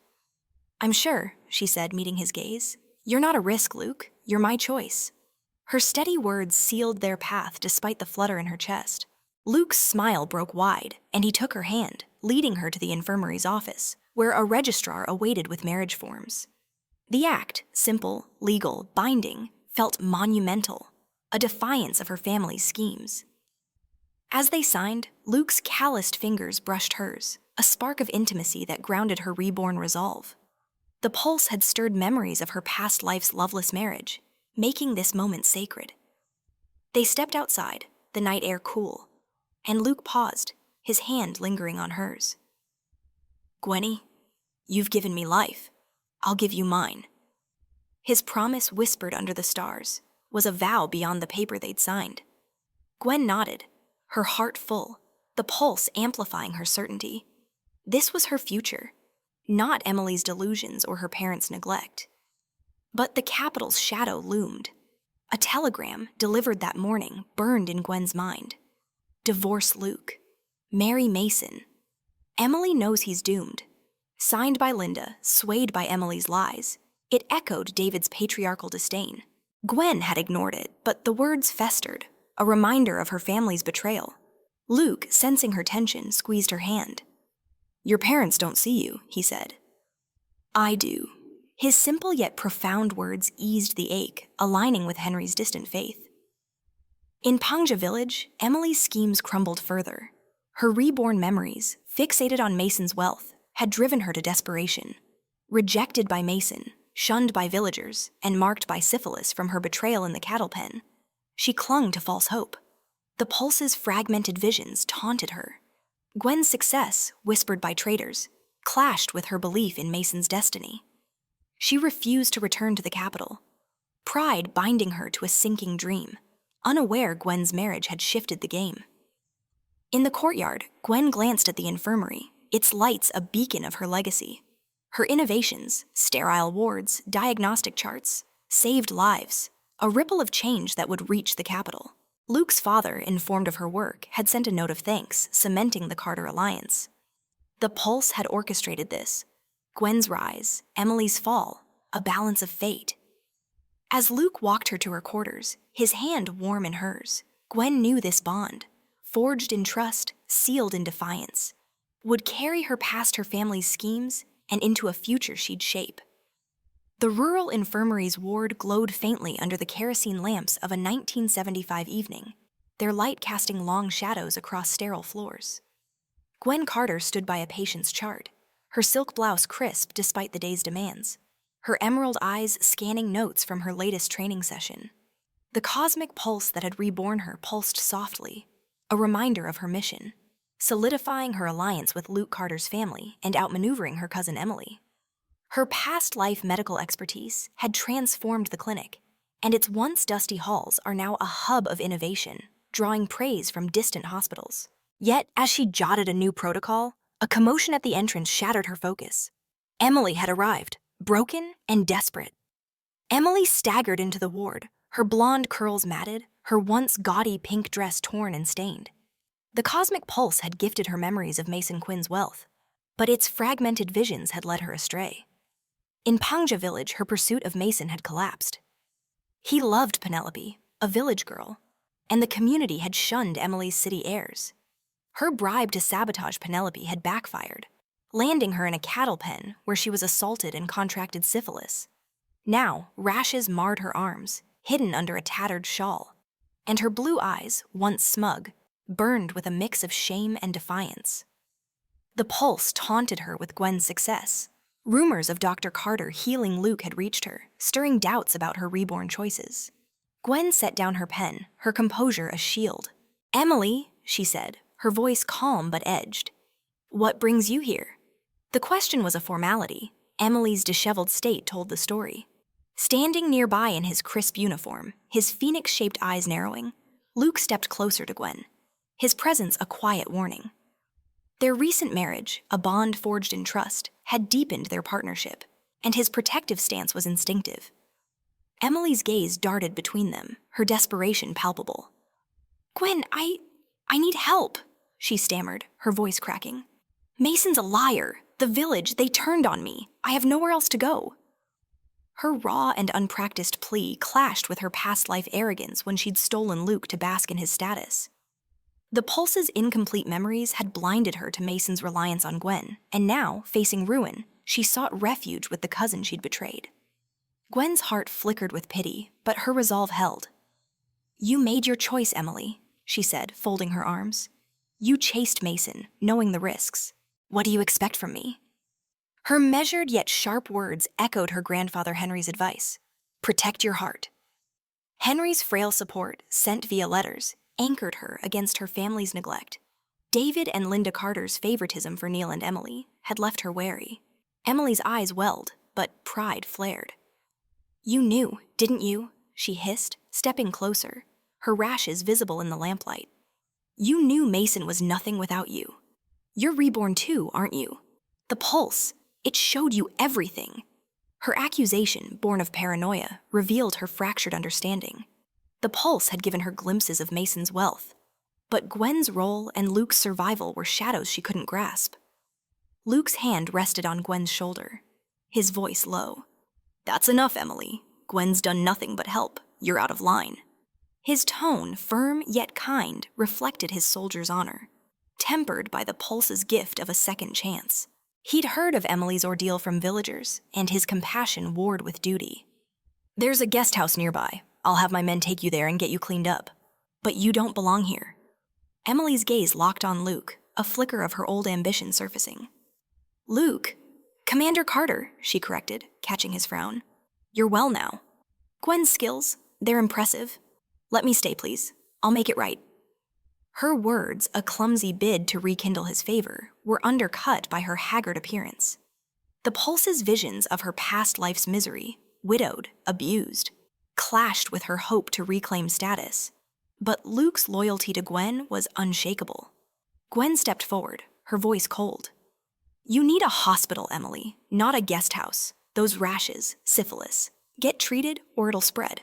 "I'm sure," she said, meeting his gaze. "You're not a risk, Luke. You're my choice." Her steady words sealed their path despite the flutter in her chest. Luke's smile broke wide, and he took her hand, leading her to the infirmary's office, where a registrar awaited with marriage forms. The act, simple, legal, binding, felt monumental, a defiance of her family's schemes. As they signed, Luke's calloused fingers brushed hers, a spark of intimacy that grounded her reborn resolve. The pulse had stirred memories of her past life's loveless marriage, making this moment sacred. They stepped outside, the night air cool, and Luke paused, his hand lingering on hers. "Gwenny, you've given me life. I'll give you mine." His promise, whispered under the stars, was a vow beyond the paper they'd signed. Gwen nodded, her heart full, the pulse amplifying her certainty. This was her future, not Emily's delusions or her parents' neglect. But the capital's shadow loomed. A telegram, delivered that morning, burned in Gwen's mind. "Divorce Luke. Marry Mason. Emily knows he's doomed." Signed by Linda, swayed by Emily's lies, it echoed David's patriarchal disdain. Gwen had ignored it, but the words festered, a reminder of her family's betrayal. Luke, sensing her tension, squeezed her hand. "Your parents don't see you," he said. I do. His simple yet profound words eased the ache, aligning with Henry's distant faith. In Pangja village, Emily's schemes crumbled further. Her reborn memories, fixated on Mason's wealth, had driven her to desperation. Rejected by Mason, shunned by villagers, and marked by syphilis from her betrayal in the cattle pen, she clung to false hope. The Pulse's fragmented visions taunted her. Gwen's success, whispered by traitors, clashed with her belief in Mason's destiny. She refused to return to the capital, pride binding her to a sinking dream, unaware Gwen's marriage had shifted the game. In the courtyard, Gwen glanced at the infirmary, its lights a beacon of her legacy. Her innovations, sterile wards, diagnostic charts, saved lives, a ripple of change that would reach the capital. Luke's father, informed of her work, had sent a note of thanks, cementing the Carter alliance. The Pulse had orchestrated this. Gwen's rise, Emily's fall, a balance of fate. As Luke walked her to her quarters, his hand warm in hers, Gwen knew this bond, forged in trust, sealed in defiance, would carry her past her family's schemes and into a future she'd shape. The rural infirmary's ward glowed faintly under the kerosene lamps of a 1975 evening, their light casting long shadows across sterile floors. Gwen Carter stood by a patient's chart, her silk blouse crisp despite the day's demands, her emerald eyes scanning notes from her latest training session. The cosmic pulse that had reborn her pulsed softly, a reminder of her mission, solidifying her alliance with Luke Carter's family and outmaneuvering her cousin Emily. Her past life medical expertise had transformed the clinic, and its once dusty halls are now a hub of innovation, drawing praise from distant hospitals. Yet, as she jotted a new protocol, a commotion at the entrance shattered her focus. Emily had arrived, broken and desperate. Emily staggered into the ward, her blonde curls matted, her once gaudy pink dress torn and stained. The cosmic pulse had gifted her memories of Mason Quinn's wealth, but its fragmented visions had led her astray. In Pangja village, her pursuit of Mason had collapsed. He loved Penelope, a village girl, and the community had shunned Emily's city heirs. Her bribe to sabotage Penelope had backfired, landing her in a cattle pen where she was assaulted and contracted syphilis. Now, rashes marred her arms, hidden under a tattered shawl, and her blue eyes, once smug, burned with a mix of shame and defiance. The Pulse taunted her with Gwen's success. Rumors of Dr. Carter healing Luke had reached her, stirring doubts about her reborn choices. Gwen set down her pen, her composure a shield. "Emily," she said, her voice calm but edged. "What brings you here?" The question was a formality. Emily's disheveled state told the story. Standing nearby in his crisp uniform, his phoenix-shaped eyes narrowing, Luke stepped closer to Gwen, his presence a quiet warning. Their recent marriage, a bond forged in trust, had deepened their partnership, and his protective stance was instinctive. Emily's gaze darted between them, her desperation palpable. "Gwen, I need help," she stammered, her voice cracking. "Mason's a liar. The village, they turned on me. I have nowhere else to go." Her raw and unpracticed plea clashed with her past life arrogance when she'd stolen Luke to bask in his status. The Pulse's incomplete memories had blinded her to Mason's reliance on Gwen, and now, facing ruin, she sought refuge with the cousin she'd betrayed. Gwen's heart flickered with pity, but her resolve held. "You made your choice, Emily," she said, folding her arms. "You chased Mason, knowing the risks. What do you expect from me?" Her measured yet sharp words echoed her grandfather Henry's advice. Protect your heart. Henry's frail support, sent via letters, anchored her against her family's neglect. David and Linda Carter's favoritism for Neil and Emily had left her wary. Emily's eyes welled, but pride flared. "You knew, didn't you?" she hissed, stepping closer, her rashes visible in the lamplight. "You knew Mason was nothing without you. You're reborn too, aren't you? The Pulse, it showed you everything." Her accusation, born of paranoia, revealed her fractured understanding. The Pulse had given her glimpses of Mason's wealth, but Gwen's role and Luke's survival were shadows she couldn't grasp. Luke's hand rested on Gwen's shoulder, his voice low. "That's enough, Emily. Gwen's done nothing but help. You're out of line." His tone, firm yet kind, reflected his soldier's honor, tempered by the Pulse's gift of a second chance. He'd heard of Emily's ordeal from villagers, and his compassion warred with duty. "There's a guest house nearby. I'll have my men take you there and get you cleaned up. But you don't belong here." Emily's gaze locked on Luke, a flicker of her old ambition surfacing. "Luke? Commander Carter," she corrected, catching his frown. "You're well now. Gwen's skills, they're impressive. Let me stay, please. I'll make it right." Her words, a clumsy bid to rekindle his favor, were undercut by her haggard appearance. The Pulse's visions of her past life's misery, widowed, abused, clashed with her hope to reclaim status. But Luke's loyalty to Gwen was unshakable. Gwen stepped forward, her voice cold. "You need a hospital, Emily, not a guest house. Those rashes, syphilis. Get treated or it'll spread."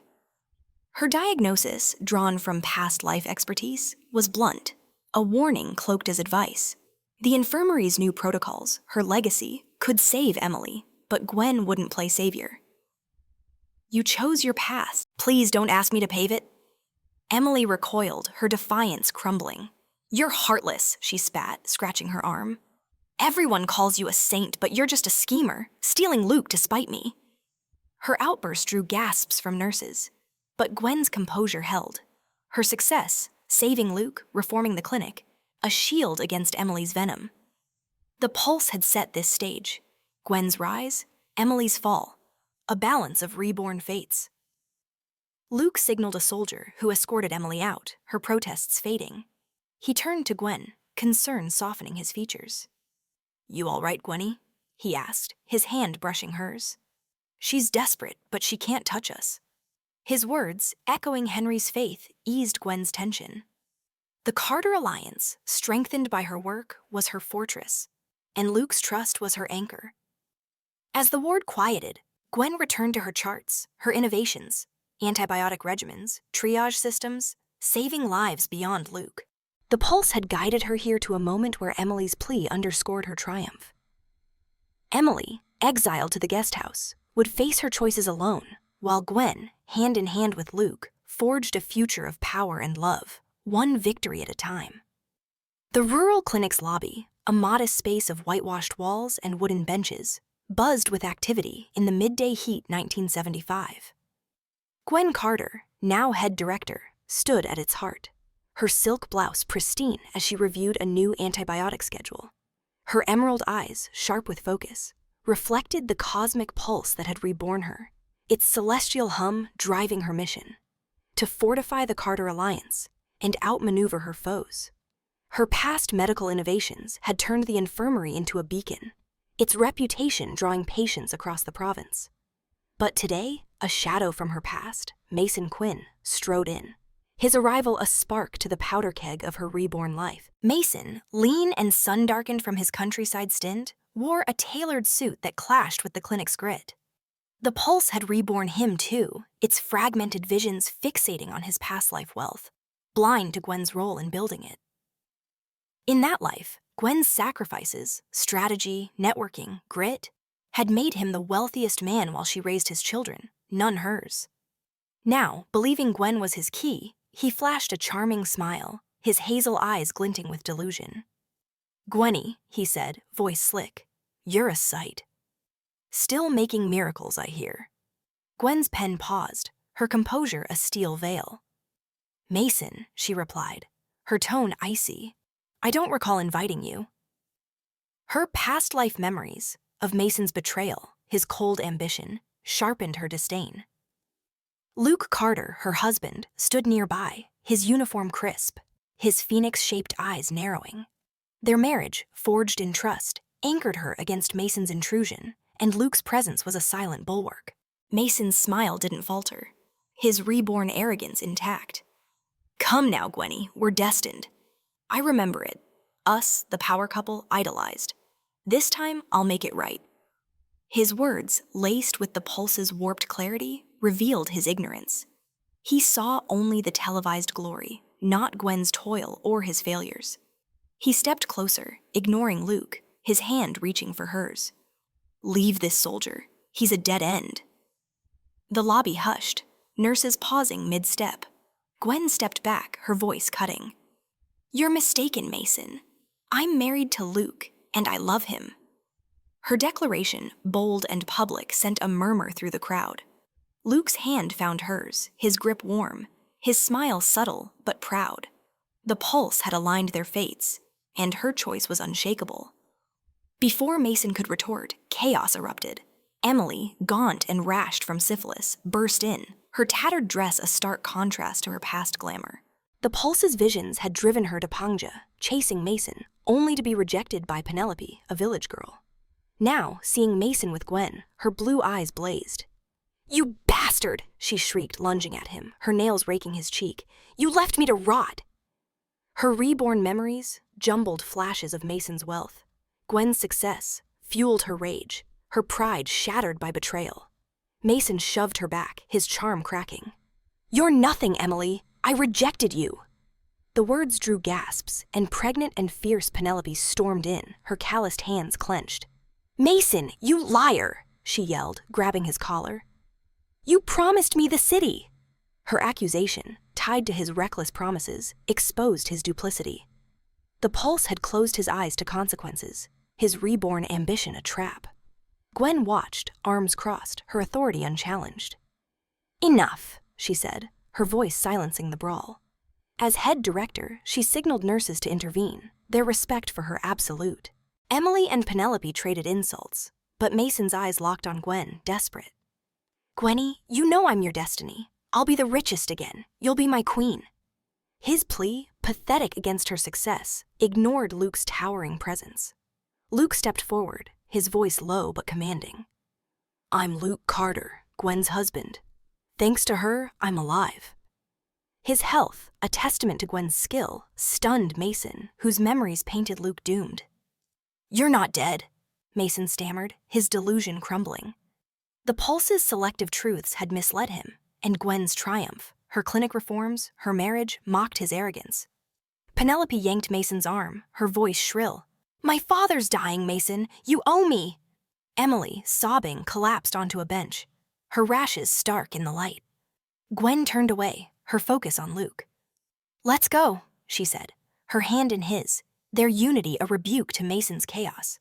Her diagnosis, drawn from past life expertise, was blunt, a warning cloaked as advice. The infirmary's new protocols, her legacy, could save Emily, but Gwen wouldn't play savior. "You chose your path. Please don't ask me to pave it." Emily recoiled, her defiance crumbling. "You're heartless," she spat, scratching her arm. "Everyone calls you a saint, but you're just a schemer, stealing Luke to spite me." Her outburst drew gasps from nurses. But Gwen's composure held. Her success, saving Luke, reforming the clinic, a shield against Emily's venom. The Pulse had set this stage. Gwen's rise, Emily's fall, a balance of reborn fates. Luke signaled a soldier who escorted Emily out, her protests fading. He turned to Gwen, concern softening his features. "You all right, Gwenny?" he asked, his hand brushing hers. "She's desperate, but she can't touch us." His words, echoing Henry's faith, eased Gwen's tension. The Carter alliance, strengthened by her work, was her fortress, and Luke's trust was her anchor. As the ward quieted, Gwen returned to her charts, her innovations, antibiotic regimens, triage systems, saving lives beyond Luke. The Pulse had guided her here to a moment where Emily's plea underscored her triumph. Emily, exiled to the guest house, would face her choices alone, while Gwen, hand in hand with Luke, forged a future of power and love, one victory at a time. The rural clinic's lobby, a modest space of whitewashed walls and wooden benches, buzzed with activity in the midday heat 1975. Gwen Carter, now head director, stood at its heart, her silk blouse pristine as she reviewed a new antibiotic schedule. Her emerald eyes, sharp with focus, reflected the cosmic pulse that had reborn her, its celestial hum driving her mission, to fortify the Carter alliance and outmaneuver her foes. Her past medical innovations had turned the infirmary into a beacon, its reputation drawing patients across the province. But today, a shadow from her past, Mason Quinn, strode in, his arrival a spark to the powder keg of her reborn life. Mason, lean and sun-darkened from his countryside stint, wore a tailored suit that clashed with the clinic's grit. The Pulse had reborn him too, its fragmented visions fixating on his past life wealth, blind to Gwen's role in building it. In that life, Gwen's sacrifices, strategy, networking, grit, had made him the wealthiest man while she raised his children, none hers. Now, believing Gwen was his key, he flashed a charming smile, his hazel eyes glinting with delusion. "Gwenny," he said, voice slick, "you're a sight. Still making miracles, I hear." Gwen's pen paused, her composure a steel veil. "Mason," she replied, her tone icy, "I don't recall inviting you." Her past life memories of Mason's betrayal, his cold ambition, sharpened her disdain. Luke Carter, her husband, stood nearby, his uniform crisp, his phoenix-shaped eyes narrowing. Their marriage, forged in trust, anchored her against Mason's intrusion, and Luke's presence was a silent bulwark. Mason's smile didn't falter, his reborn arrogance intact. "Come now, Gwenny, we're destined. I remember it. Us, the power couple, idolized. This time, I'll make it right." His words, laced with the Pulse's warped clarity, revealed his ignorance. He saw only the televised glory, not Gwen's toil or his failures. He stepped closer, ignoring Luke, his hand reaching for hers. "Leave this soldier. He's a dead end." The lobby hushed, nurses pausing mid-step. Gwen stepped back, her voice cutting. "You're mistaken, Mason. I'm married to Luke, and I love him." Her declaration, bold and public, sent a murmur through the crowd. Luke's hand found hers, his grip warm, his smile subtle but proud. The pulse had aligned their fates, and her choice was unshakable. Before Mason could retort, chaos erupted. Emily, gaunt and rashed from syphilis, burst in, her tattered dress a stark contrast to her past glamour. The Pulse's visions had driven her to Pangja, chasing Mason, only to be rejected by Penelope, a village girl. Now, seeing Mason with Gwen, her blue eyes blazed. "You bastard!" she shrieked, lunging at him, her nails raking his cheek. "You left me to rot!" Her reborn memories, jumbled flashes of Mason's wealth. Gwen's success fueled her rage, her pride shattered by betrayal. Mason shoved her back, his charm cracking. "You're nothing, Emily. I rejected you." The words drew gasps, and pregnant and fierce Penelope stormed in, her calloused hands clenched. "Mason, you liar!" she yelled, grabbing his collar. "You promised me the city!" Her accusation, tied to his reckless promises, exposed his duplicity. The Pulse had closed his eyes to consequences, his reborn ambition a trap. Gwen watched, arms crossed, her authority unchallenged. "Enough," she said, her voice silencing the brawl. As head director, she signaled nurses to intervene, their respect for her absolute. Emily and Penelope traded insults, but Mason's eyes locked on Gwen, desperate. "Gwenny, you know I'm your destiny. I'll be the richest again. You'll be my queen." His plea, pathetic against her success, ignored Luke's towering presence. Luke stepped forward, his voice low but commanding. "I'm Luke Carter, Gwen's husband. Thanks to her, I'm alive." His health, a testament to Gwen's skill, stunned Mason, whose memories painted Luke doomed. "You're not dead," Mason stammered, his delusion crumbling. The Pulse's selective truths had misled him, and Gwen's triumph, her clinic reforms, her marriage, mocked his arrogance. Penelope yanked Mason's arm, her voice shrill. "My father's dying, Mason. You owe me." Emily, sobbing, collapsed onto a bench, her rashes stark in the light. Gwen turned away, her focus on Luke. "Let's go," she said, her hand in his, their unity a rebuke to Mason's chaos.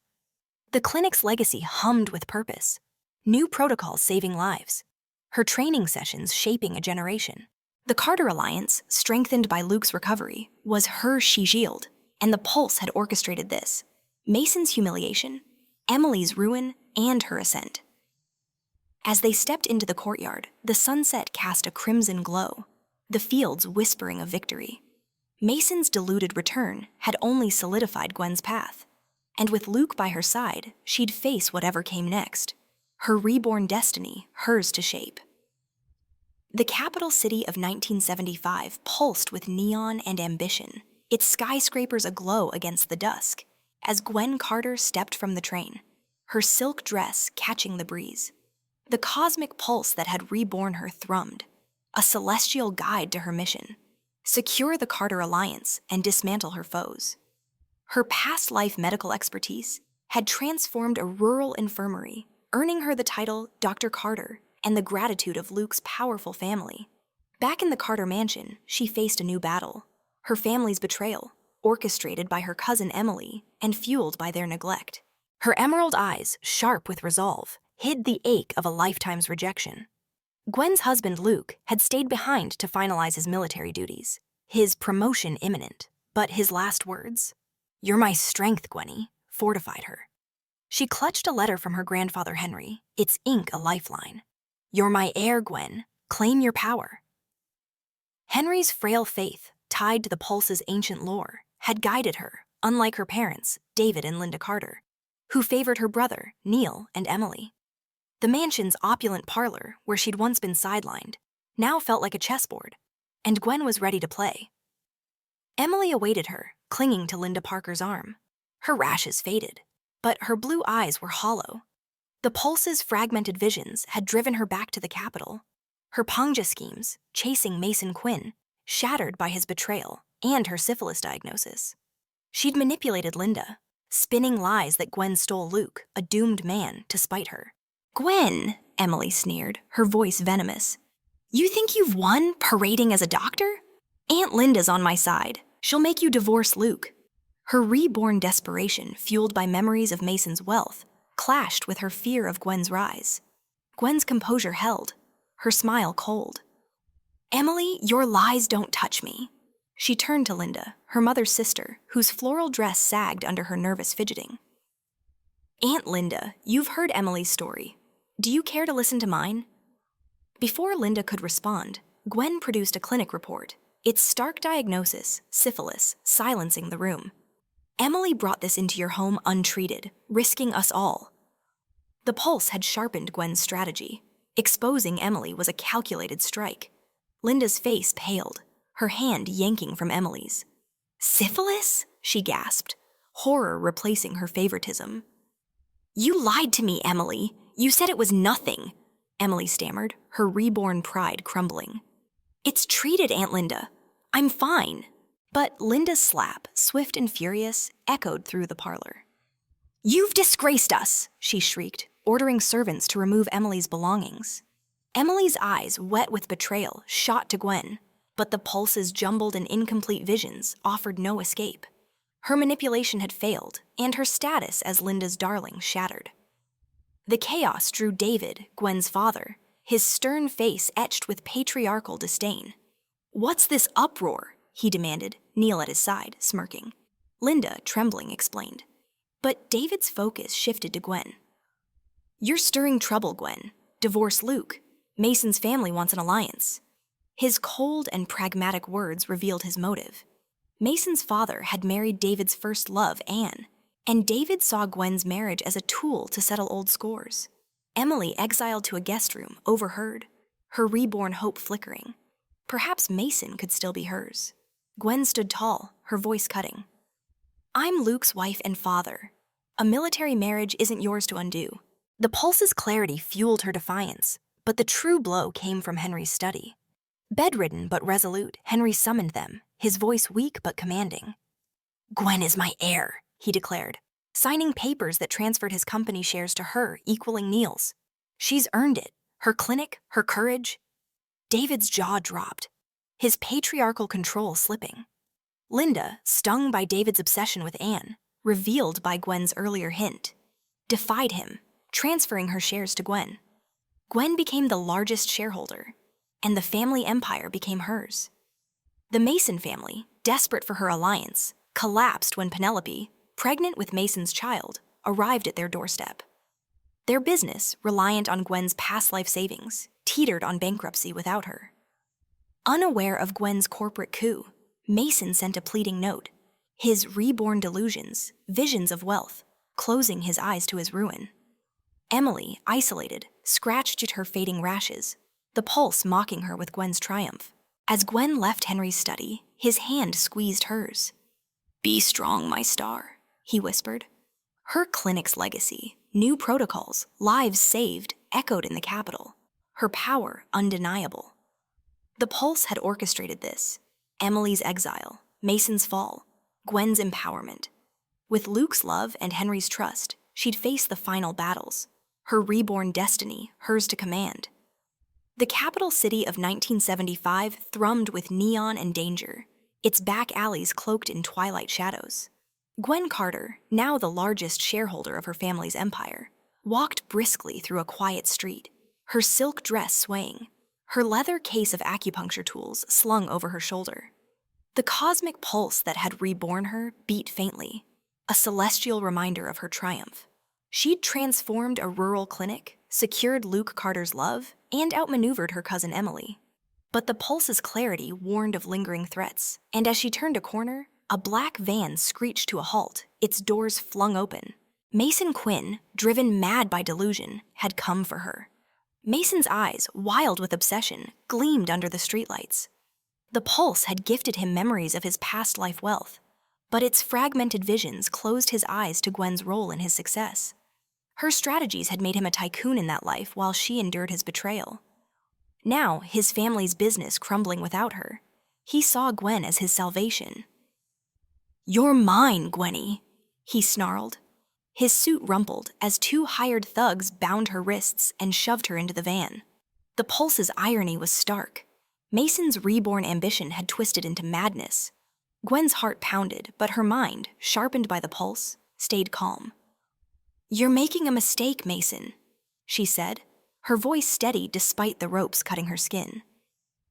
The clinic's legacy hummed with purpose, new protocols saving lives, her training sessions shaping a generation. The Carter alliance, strengthened by Luke's recovery, was her shield, and the Pulse had orchestrated this. Mason's humiliation, Emily's ruin, and her ascent. As they stepped into the courtyard, the sunset cast a crimson glow, the fields whispering of victory. Mason's deluded return had only solidified Gwen's path, and with Luke by her side, she'd face whatever came next, her reborn destiny, hers to shape. The capital city of 1975 pulsed with neon and ambition, its skyscrapers aglow against the dusk, as Gwen Carter stepped from the train, her silk dress catching the breeze. The cosmic pulse that had reborn her thrummed, a celestial guide to her mission: secure the Carter alliance and dismantle her foes. Her past life medical expertise had transformed a rural infirmary, earning her the title Dr. Carter and the gratitude of Luke's powerful family. Back in the Carter mansion, she faced a new battle: her family's betrayal, orchestrated by her cousin Emily and fueled by their neglect. Her emerald eyes, sharp with resolve, hid the ache of a lifetime's rejection. Gwen's husband, Luke, had stayed behind to finalize his military duties, his promotion imminent, but his last words, "You're my strength, Gwenny," fortified her. She clutched a letter from her grandfather Henry, its ink a lifeline. "You're my heir, Gwen. Claim your power." Henry's frail faith, tied to the Pulse's ancient lore, had guided her, unlike her parents, David and Linda Carter, who favored her brother, Neil, and Emily. The mansion's opulent parlor, where she'd once been sidelined, now felt like a chessboard, and Gwen was ready to play. Emily awaited her, clinging to Linda Parker's arm. Her rashes faded, but her blue eyes were hollow. The Pulse's fragmented visions had driven her back to the capital, her Pangja schemes, chasing Mason Quinn, shattered by his betrayal and her syphilis diagnosis. She'd manipulated Linda, spinning lies that Gwen stole Luke, a doomed man, to spite her. "Gwen," Emily sneered, her voice venomous. "You think you've won, parading as a doctor? Aunt Linda's on my side. She'll make you divorce Luke." Her reborn desperation, fueled by memories of Mason's wealth, clashed with her fear of Gwen's rise. Gwen's composure held, her smile cold. "Emily, your lies don't touch me." She turned to Linda, her mother's sister, whose floral dress sagged under her nervous fidgeting. "Aunt Linda, you've heard Emily's story. Do you care to listen to mine?" Before Linda could respond, Gwen produced a clinic report, its stark diagnosis, syphilis, silencing the room. "Emily brought this into your home untreated, risking us all." The pulse had sharpened Gwen's strategy. Exposing Emily was a calculated strike. Linda's face paled, her hand yanking from Emily's. "Syphilis?" she gasped, horror replacing her favoritism. "You lied to me, Emily. You said it was nothing," Emily stammered, her reborn pride crumbling. "It's treated, Aunt Linda. I'm fine." But Linda's slap, swift and furious, echoed through the parlor. "You've disgraced us," she shrieked, ordering servants to remove Emily's belongings. Emily's eyes, wet with betrayal, shot to Gwen, but the pulse's jumbled and incomplete visions offered no escape. Her manipulation had failed, and her status as Linda's darling shattered. The chaos drew David, Gwen's father, his stern face etched with patriarchal disdain. "What's this uproar?" he demanded, Neil at his side, smirking. Linda, trembling, explained. But David's focus shifted to Gwen. "You're stirring trouble, Gwen. Divorce Luke. Mason's family wants an alliance." His cold and pragmatic words revealed his motive. Mason's father had married David's first love, Anne, and David saw Gwen's marriage as a tool to settle old scores. Emily, exiled to a guest room, overheard, her reborn hope flickering. Perhaps Mason could still be hers. Gwen stood tall, her voice cutting. "I'm Luke's wife and father. A military marriage isn't yours to undo." The pulse's clarity fueled her defiance, but the true blow came from Henry's study. Bedridden but resolute, Henry summoned them, his voice weak but commanding. "Gwen is my heir," he declared, signing papers that transferred his company shares to her, equaling Neil's. "She's earned it. Her clinic, her courage." David's jaw dropped, his patriarchal control slipping. Linda, stung by David's obsession with Anne, revealed by Gwen's earlier hint, defied him, transferring her shares to Gwen. Gwen became the largest shareholder, and the family empire became hers. The Mason family, desperate for her alliance, collapsed when Penelope, pregnant with Mason's child, arrived at their doorstep. Their business, reliant on Gwen's past life savings, teetered on bankruptcy without her. Unaware of Gwen's corporate coup, Mason sent a pleading note, his reborn delusions, visions of wealth, closing his eyes to his ruin. Emily, isolated, scratched at her fading rashes, the pulse mocking her with Gwen's triumph. As Gwen left Henry's study, his hand squeezed hers. "Be strong, my star," he whispered. Her clinic's legacy, new protocols, lives saved, echoed in the capital. Her power undeniable. The pulse had orchestrated this. Emily's exile, Mason's fall, Gwen's empowerment. With Luke's love and Henry's trust, she'd face the final battles. Her reborn destiny, hers to command. The capital city of 1975 thrummed with neon and danger, its back alleys cloaked in twilight shadows. Gwen Carter, now the largest shareholder of her family's empire, walked briskly through a quiet street, her silk dress swaying, her leather case of acupuncture tools slung over her shoulder. The cosmic pulse that had reborn her beat faintly, a celestial reminder of her triumph. She'd transformed a rural clinic, secured Luke Carter's love, and outmaneuvered her cousin Emily. But the pulse's clarity warned of lingering threats, and as she turned a corner, a black van screeched to a halt, its doors flung open. Mason Quinn, driven mad by delusion, had come for her. Mason's eyes, wild with obsession, gleamed under the streetlights. The pulse had gifted him memories of his past life wealth, but its fragmented visions closed his eyes to Gwen's role in his success. Her strategies had made him a tycoon in that life while she endured his betrayal. Now, his family's business crumbling without her, he saw Gwen as his salvation. "You're mine, Gwenny," he snarled. His suit rumpled as two hired thugs bound her wrists and shoved her into the van. The pulse's irony was stark. Mason's reborn ambition had twisted into madness. Gwen's heart pounded, but her mind, sharpened by the pulse, stayed calm. "You're making a mistake, Mason," she said, her voice steady despite the ropes cutting her skin.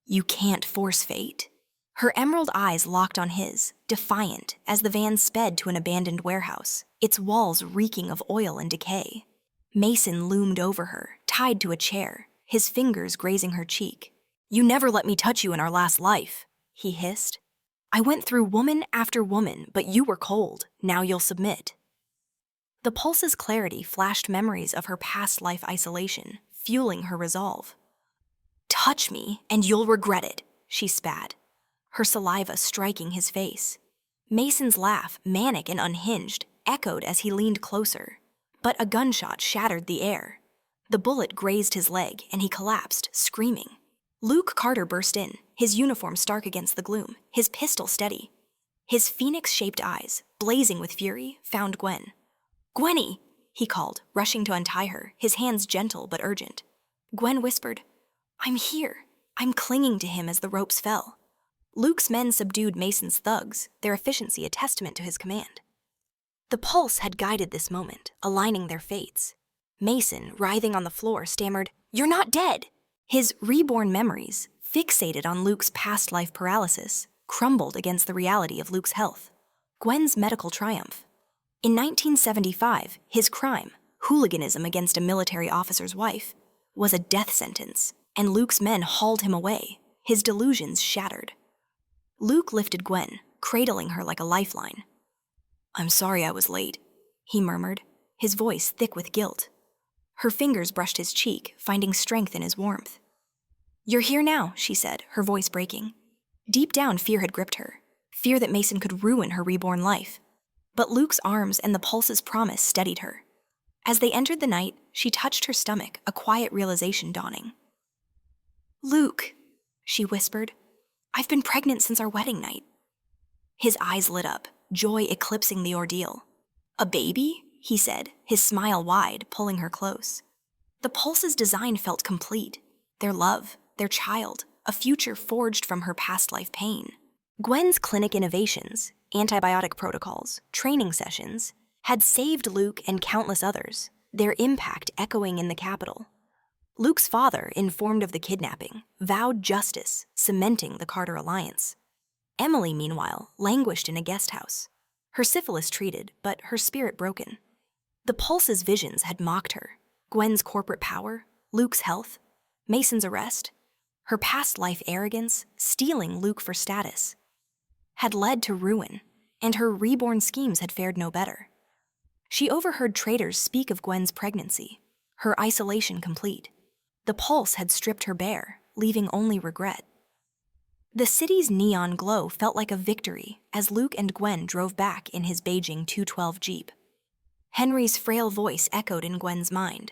"You can't force fate." Her emerald eyes locked on his, defiant, as the van sped to an abandoned warehouse, its walls reeking of oil and decay. Mason loomed over her, tied to a chair, his fingers grazing her cheek. "You never let me touch you in our last life," he hissed. "I went through woman after woman, but you were cold. Now you'll submit." The pulse's clarity flashed memories of her past life isolation, fueling her resolve. "Touch me, and you'll regret it," she spat, her saliva striking his face. Mason's laugh, manic and unhinged, echoed as he leaned closer. But a gunshot shattered the air. The bullet grazed his leg, and he collapsed, screaming. Luke Carter burst in, his uniform stark against the gloom, his pistol steady. His phoenix-shaped eyes, blazing with fury, found Gwen. "Gwenny!" he called, rushing to untie her, his hands gentle but urgent. Gwen whispered, "I'm here." I'm clinging to him as the ropes fell. Luke's men subdued Mason's thugs, their efficiency a testament to his command. The pulse had guided this moment, aligning their fates. Mason, writhing on the floor, stammered, "You're not dead!" His reborn memories, fixated on Luke's past life paralysis, crumbled against the reality of Luke's health. Gwen's medical triumph. In 1975, his crime, hooliganism against a military officer's wife, was a death sentence, and Luke's men hauled him away, his delusions shattered. Luke lifted Gwen, cradling her like a lifeline. "I'm sorry I was late," he murmured, his voice thick with guilt. Her fingers brushed his cheek, finding strength in his warmth. "You're here now," she said, her voice breaking. Deep down, fear had gripped her, fear that Mason could ruin her reborn life. But Luke's arms and the pulse's promise steadied her. As they entered the night, she touched her stomach, a quiet realization dawning. "Luke," she whispered, "I've been pregnant since our wedding night." His eyes lit up, joy eclipsing the ordeal. "A baby?" he said, his smile wide, pulling her close. The pulse's design felt complete. Their love, their child, a future forged from her past life pain. Gwen's clinic innovations, antibiotic protocols, training sessions, had saved Luke and countless others, their impact echoing in the capital. Luke's father, informed of the kidnapping, vowed justice, cementing the Carter alliance. Emily, meanwhile, languished in a guest house, her syphilis treated, but her spirit broken. The pulse's visions had mocked her. Gwen's corporate power, Luke's health, Mason's arrest, her past life arrogance, stealing Luke for status, had led to ruin, and her reborn schemes had fared no better. She overheard traders speak of Gwen's pregnancy, her isolation complete. The pulse had stripped her bare, leaving only regret. The city's neon glow felt like a victory as Luke and Gwen drove back in his Beijing 212 Jeep. Henry's frail voice echoed in Gwen's mind.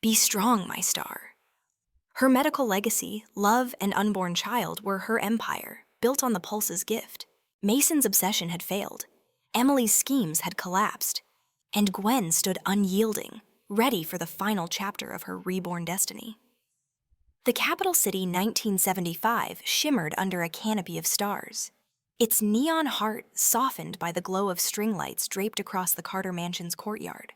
"Be strong, my star." Her medical legacy, love, and unborn child were her empire, built on the pulse's gift. Mason's obsession had failed. Emily's schemes had collapsed. And Gwen stood unyielding, ready for the final chapter of her reborn destiny. The capital city 1975 shimmered under a canopy of stars, its neon heart softened by the glow of string lights draped across the Carter mansion's courtyard.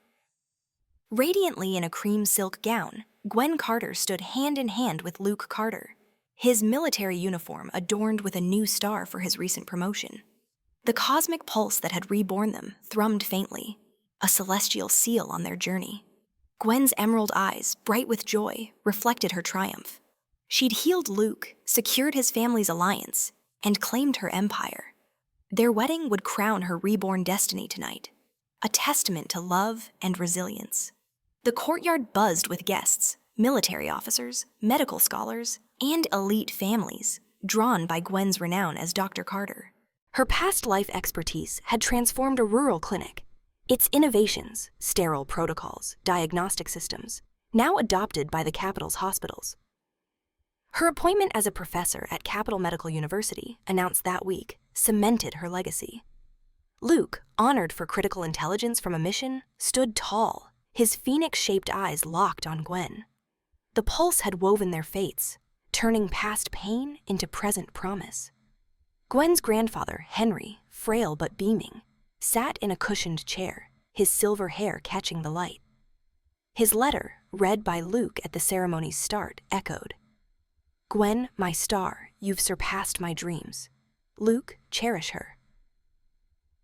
Radiantly in a cream silk gown, Gwen Carter stood hand in hand with Luke Carter, his military uniform adorned with a new star for his recent promotion. The cosmic pulse that had reborn them thrummed faintly, a celestial seal on their journey. Gwen's emerald eyes, bright with joy, reflected her triumph. She'd healed Luke, secured his family's alliance, and claimed her empire. Their wedding would crown her reborn destiny tonight, a testament to love and resilience. The courtyard buzzed with guests, military officers, medical scholars, and elite families, drawn by Gwen's renown as Dr. Carter. Her past life expertise had transformed a rural clinic. Its innovations, sterile protocols, diagnostic systems, now adopted by the capital's hospitals. Her appointment as a professor at Capital Medical University, announced that week, cemented her legacy. Luke, honored for critical intelligence from a mission, stood tall, his phoenix-shaped eyes locked on Gwen. The pulse had woven their fates, turning past pain into present promise. Gwen's grandfather, Henry, frail but beaming, sat in a cushioned chair, his silver hair catching the light. His letter, read by Luke at the ceremony's start, echoed, "Gwen, my star, you've surpassed my dreams. Luke, cherish her."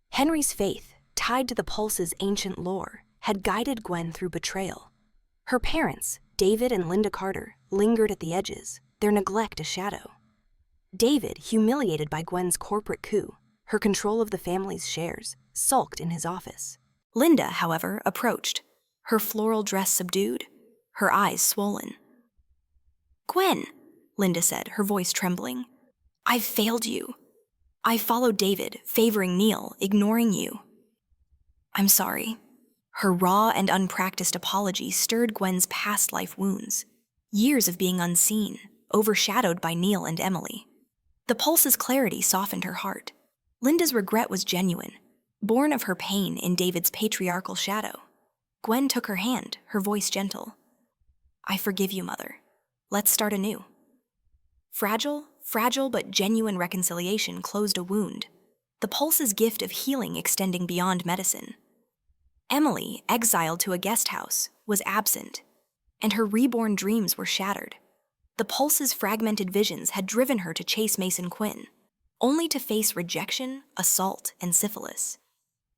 Henry's faith, tied to the Pulse's ancient lore, had guided Gwen through betrayal. Her parents, David and Linda Carter, lingered at the edges, their neglect a shadow. David, humiliated by Gwen's corporate coup, her control of the family's shares, sulked in his office. Linda, however, approached, her floral dress subdued, her eyes swollen. "Gwen," Linda said, her voice trembling, "I've failed you. I followed David, favoring Neil, ignoring you." "I'm sorry." Her raw and unpracticed apology stirred Gwen's past life wounds, years of being unseen, overshadowed by Neil and Emily. The Pulse's clarity softened her heart. Linda's regret was genuine, born of her pain in David's patriarchal shadow. Gwen took her hand, her voice gentle. "I forgive you, Mother. Let's start anew." Fragile but genuine reconciliation closed a wound, the Pulse's gift of healing extending beyond medicine. Emily, exiled to a guest house, was absent, and her reborn dreams were shattered. The Pulse's fragmented visions had driven her to chase Mason Quinn, only to face rejection, assault, and syphilis.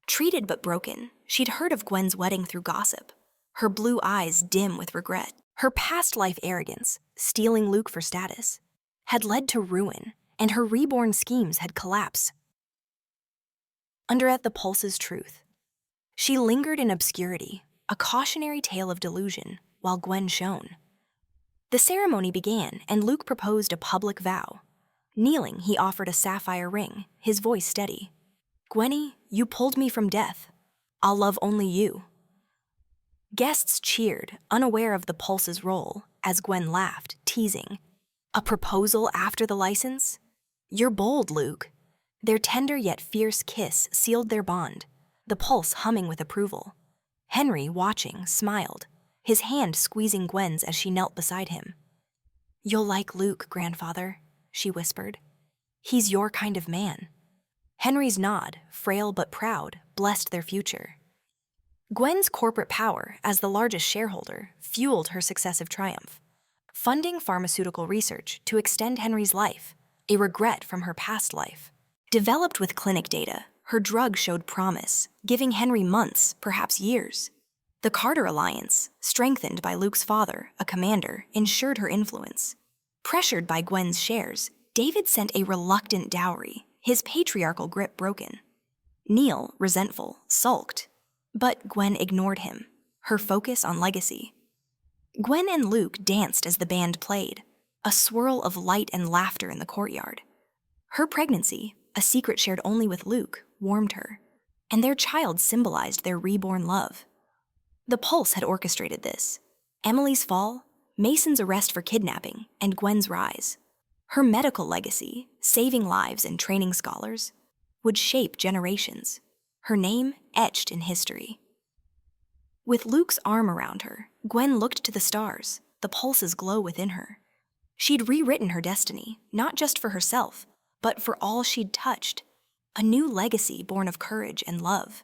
Treated but broken, she'd heard of Gwen's wedding through gossip, her blue eyes dim with regret. Her past life arrogance, stealing Luke for status, had led to ruin, and her reborn schemes had collapsed under the Pulse's truth. She lingered in obscurity, a cautionary tale of delusion, while Gwen shone. The ceremony began, and Luke proposed a public vow. Kneeling, he offered a sapphire ring, his voice steady. "Gwenny, you pulled me from death. I'll love only you." Guests cheered, unaware of the Pulse's role, as Gwen laughed, teasing. "A proposal after the license? You're bold, Luke." Their tender yet fierce kiss sealed their bond, the Pulse humming with approval. Henry, watching, smiled, his hand squeezing Gwen's as she knelt beside him. "You'll like Luke, grandfather," she whispered. "He's your kind of man." Henry's nod, frail but proud, blessed their future. Gwen's corporate power, as the largest shareholder, fueled her successive triumph, funding pharmaceutical research to extend Henry's life, a regret from her past life. Developed with clinic data, her drug showed promise, giving Henry months, perhaps years. The Carter alliance, strengthened by Luke's father, a commander, ensured her influence. Pressured by Gwen's shares, David sent a reluctant dowry, his patriarchal grip broken. Neil, resentful, sulked, but Gwen ignored him, her focus on legacy. Gwen and Luke danced as the band played, a swirl of light and laughter in the courtyard. Her pregnancy, a secret shared only with Luke, warmed her, and their child symbolized their reborn love. The Pulse had orchestrated this. Emily's fall, Mason's arrest for kidnapping, and Gwen's rise. Her medical legacy, saving lives and training scholars, would shape generations, her name etched in history. With Luke's arm around her, Gwen looked to the stars, the Pulse's glow within her. She'd rewritten her destiny, not just for herself, but for all she'd touched, a new legacy born of courage and love.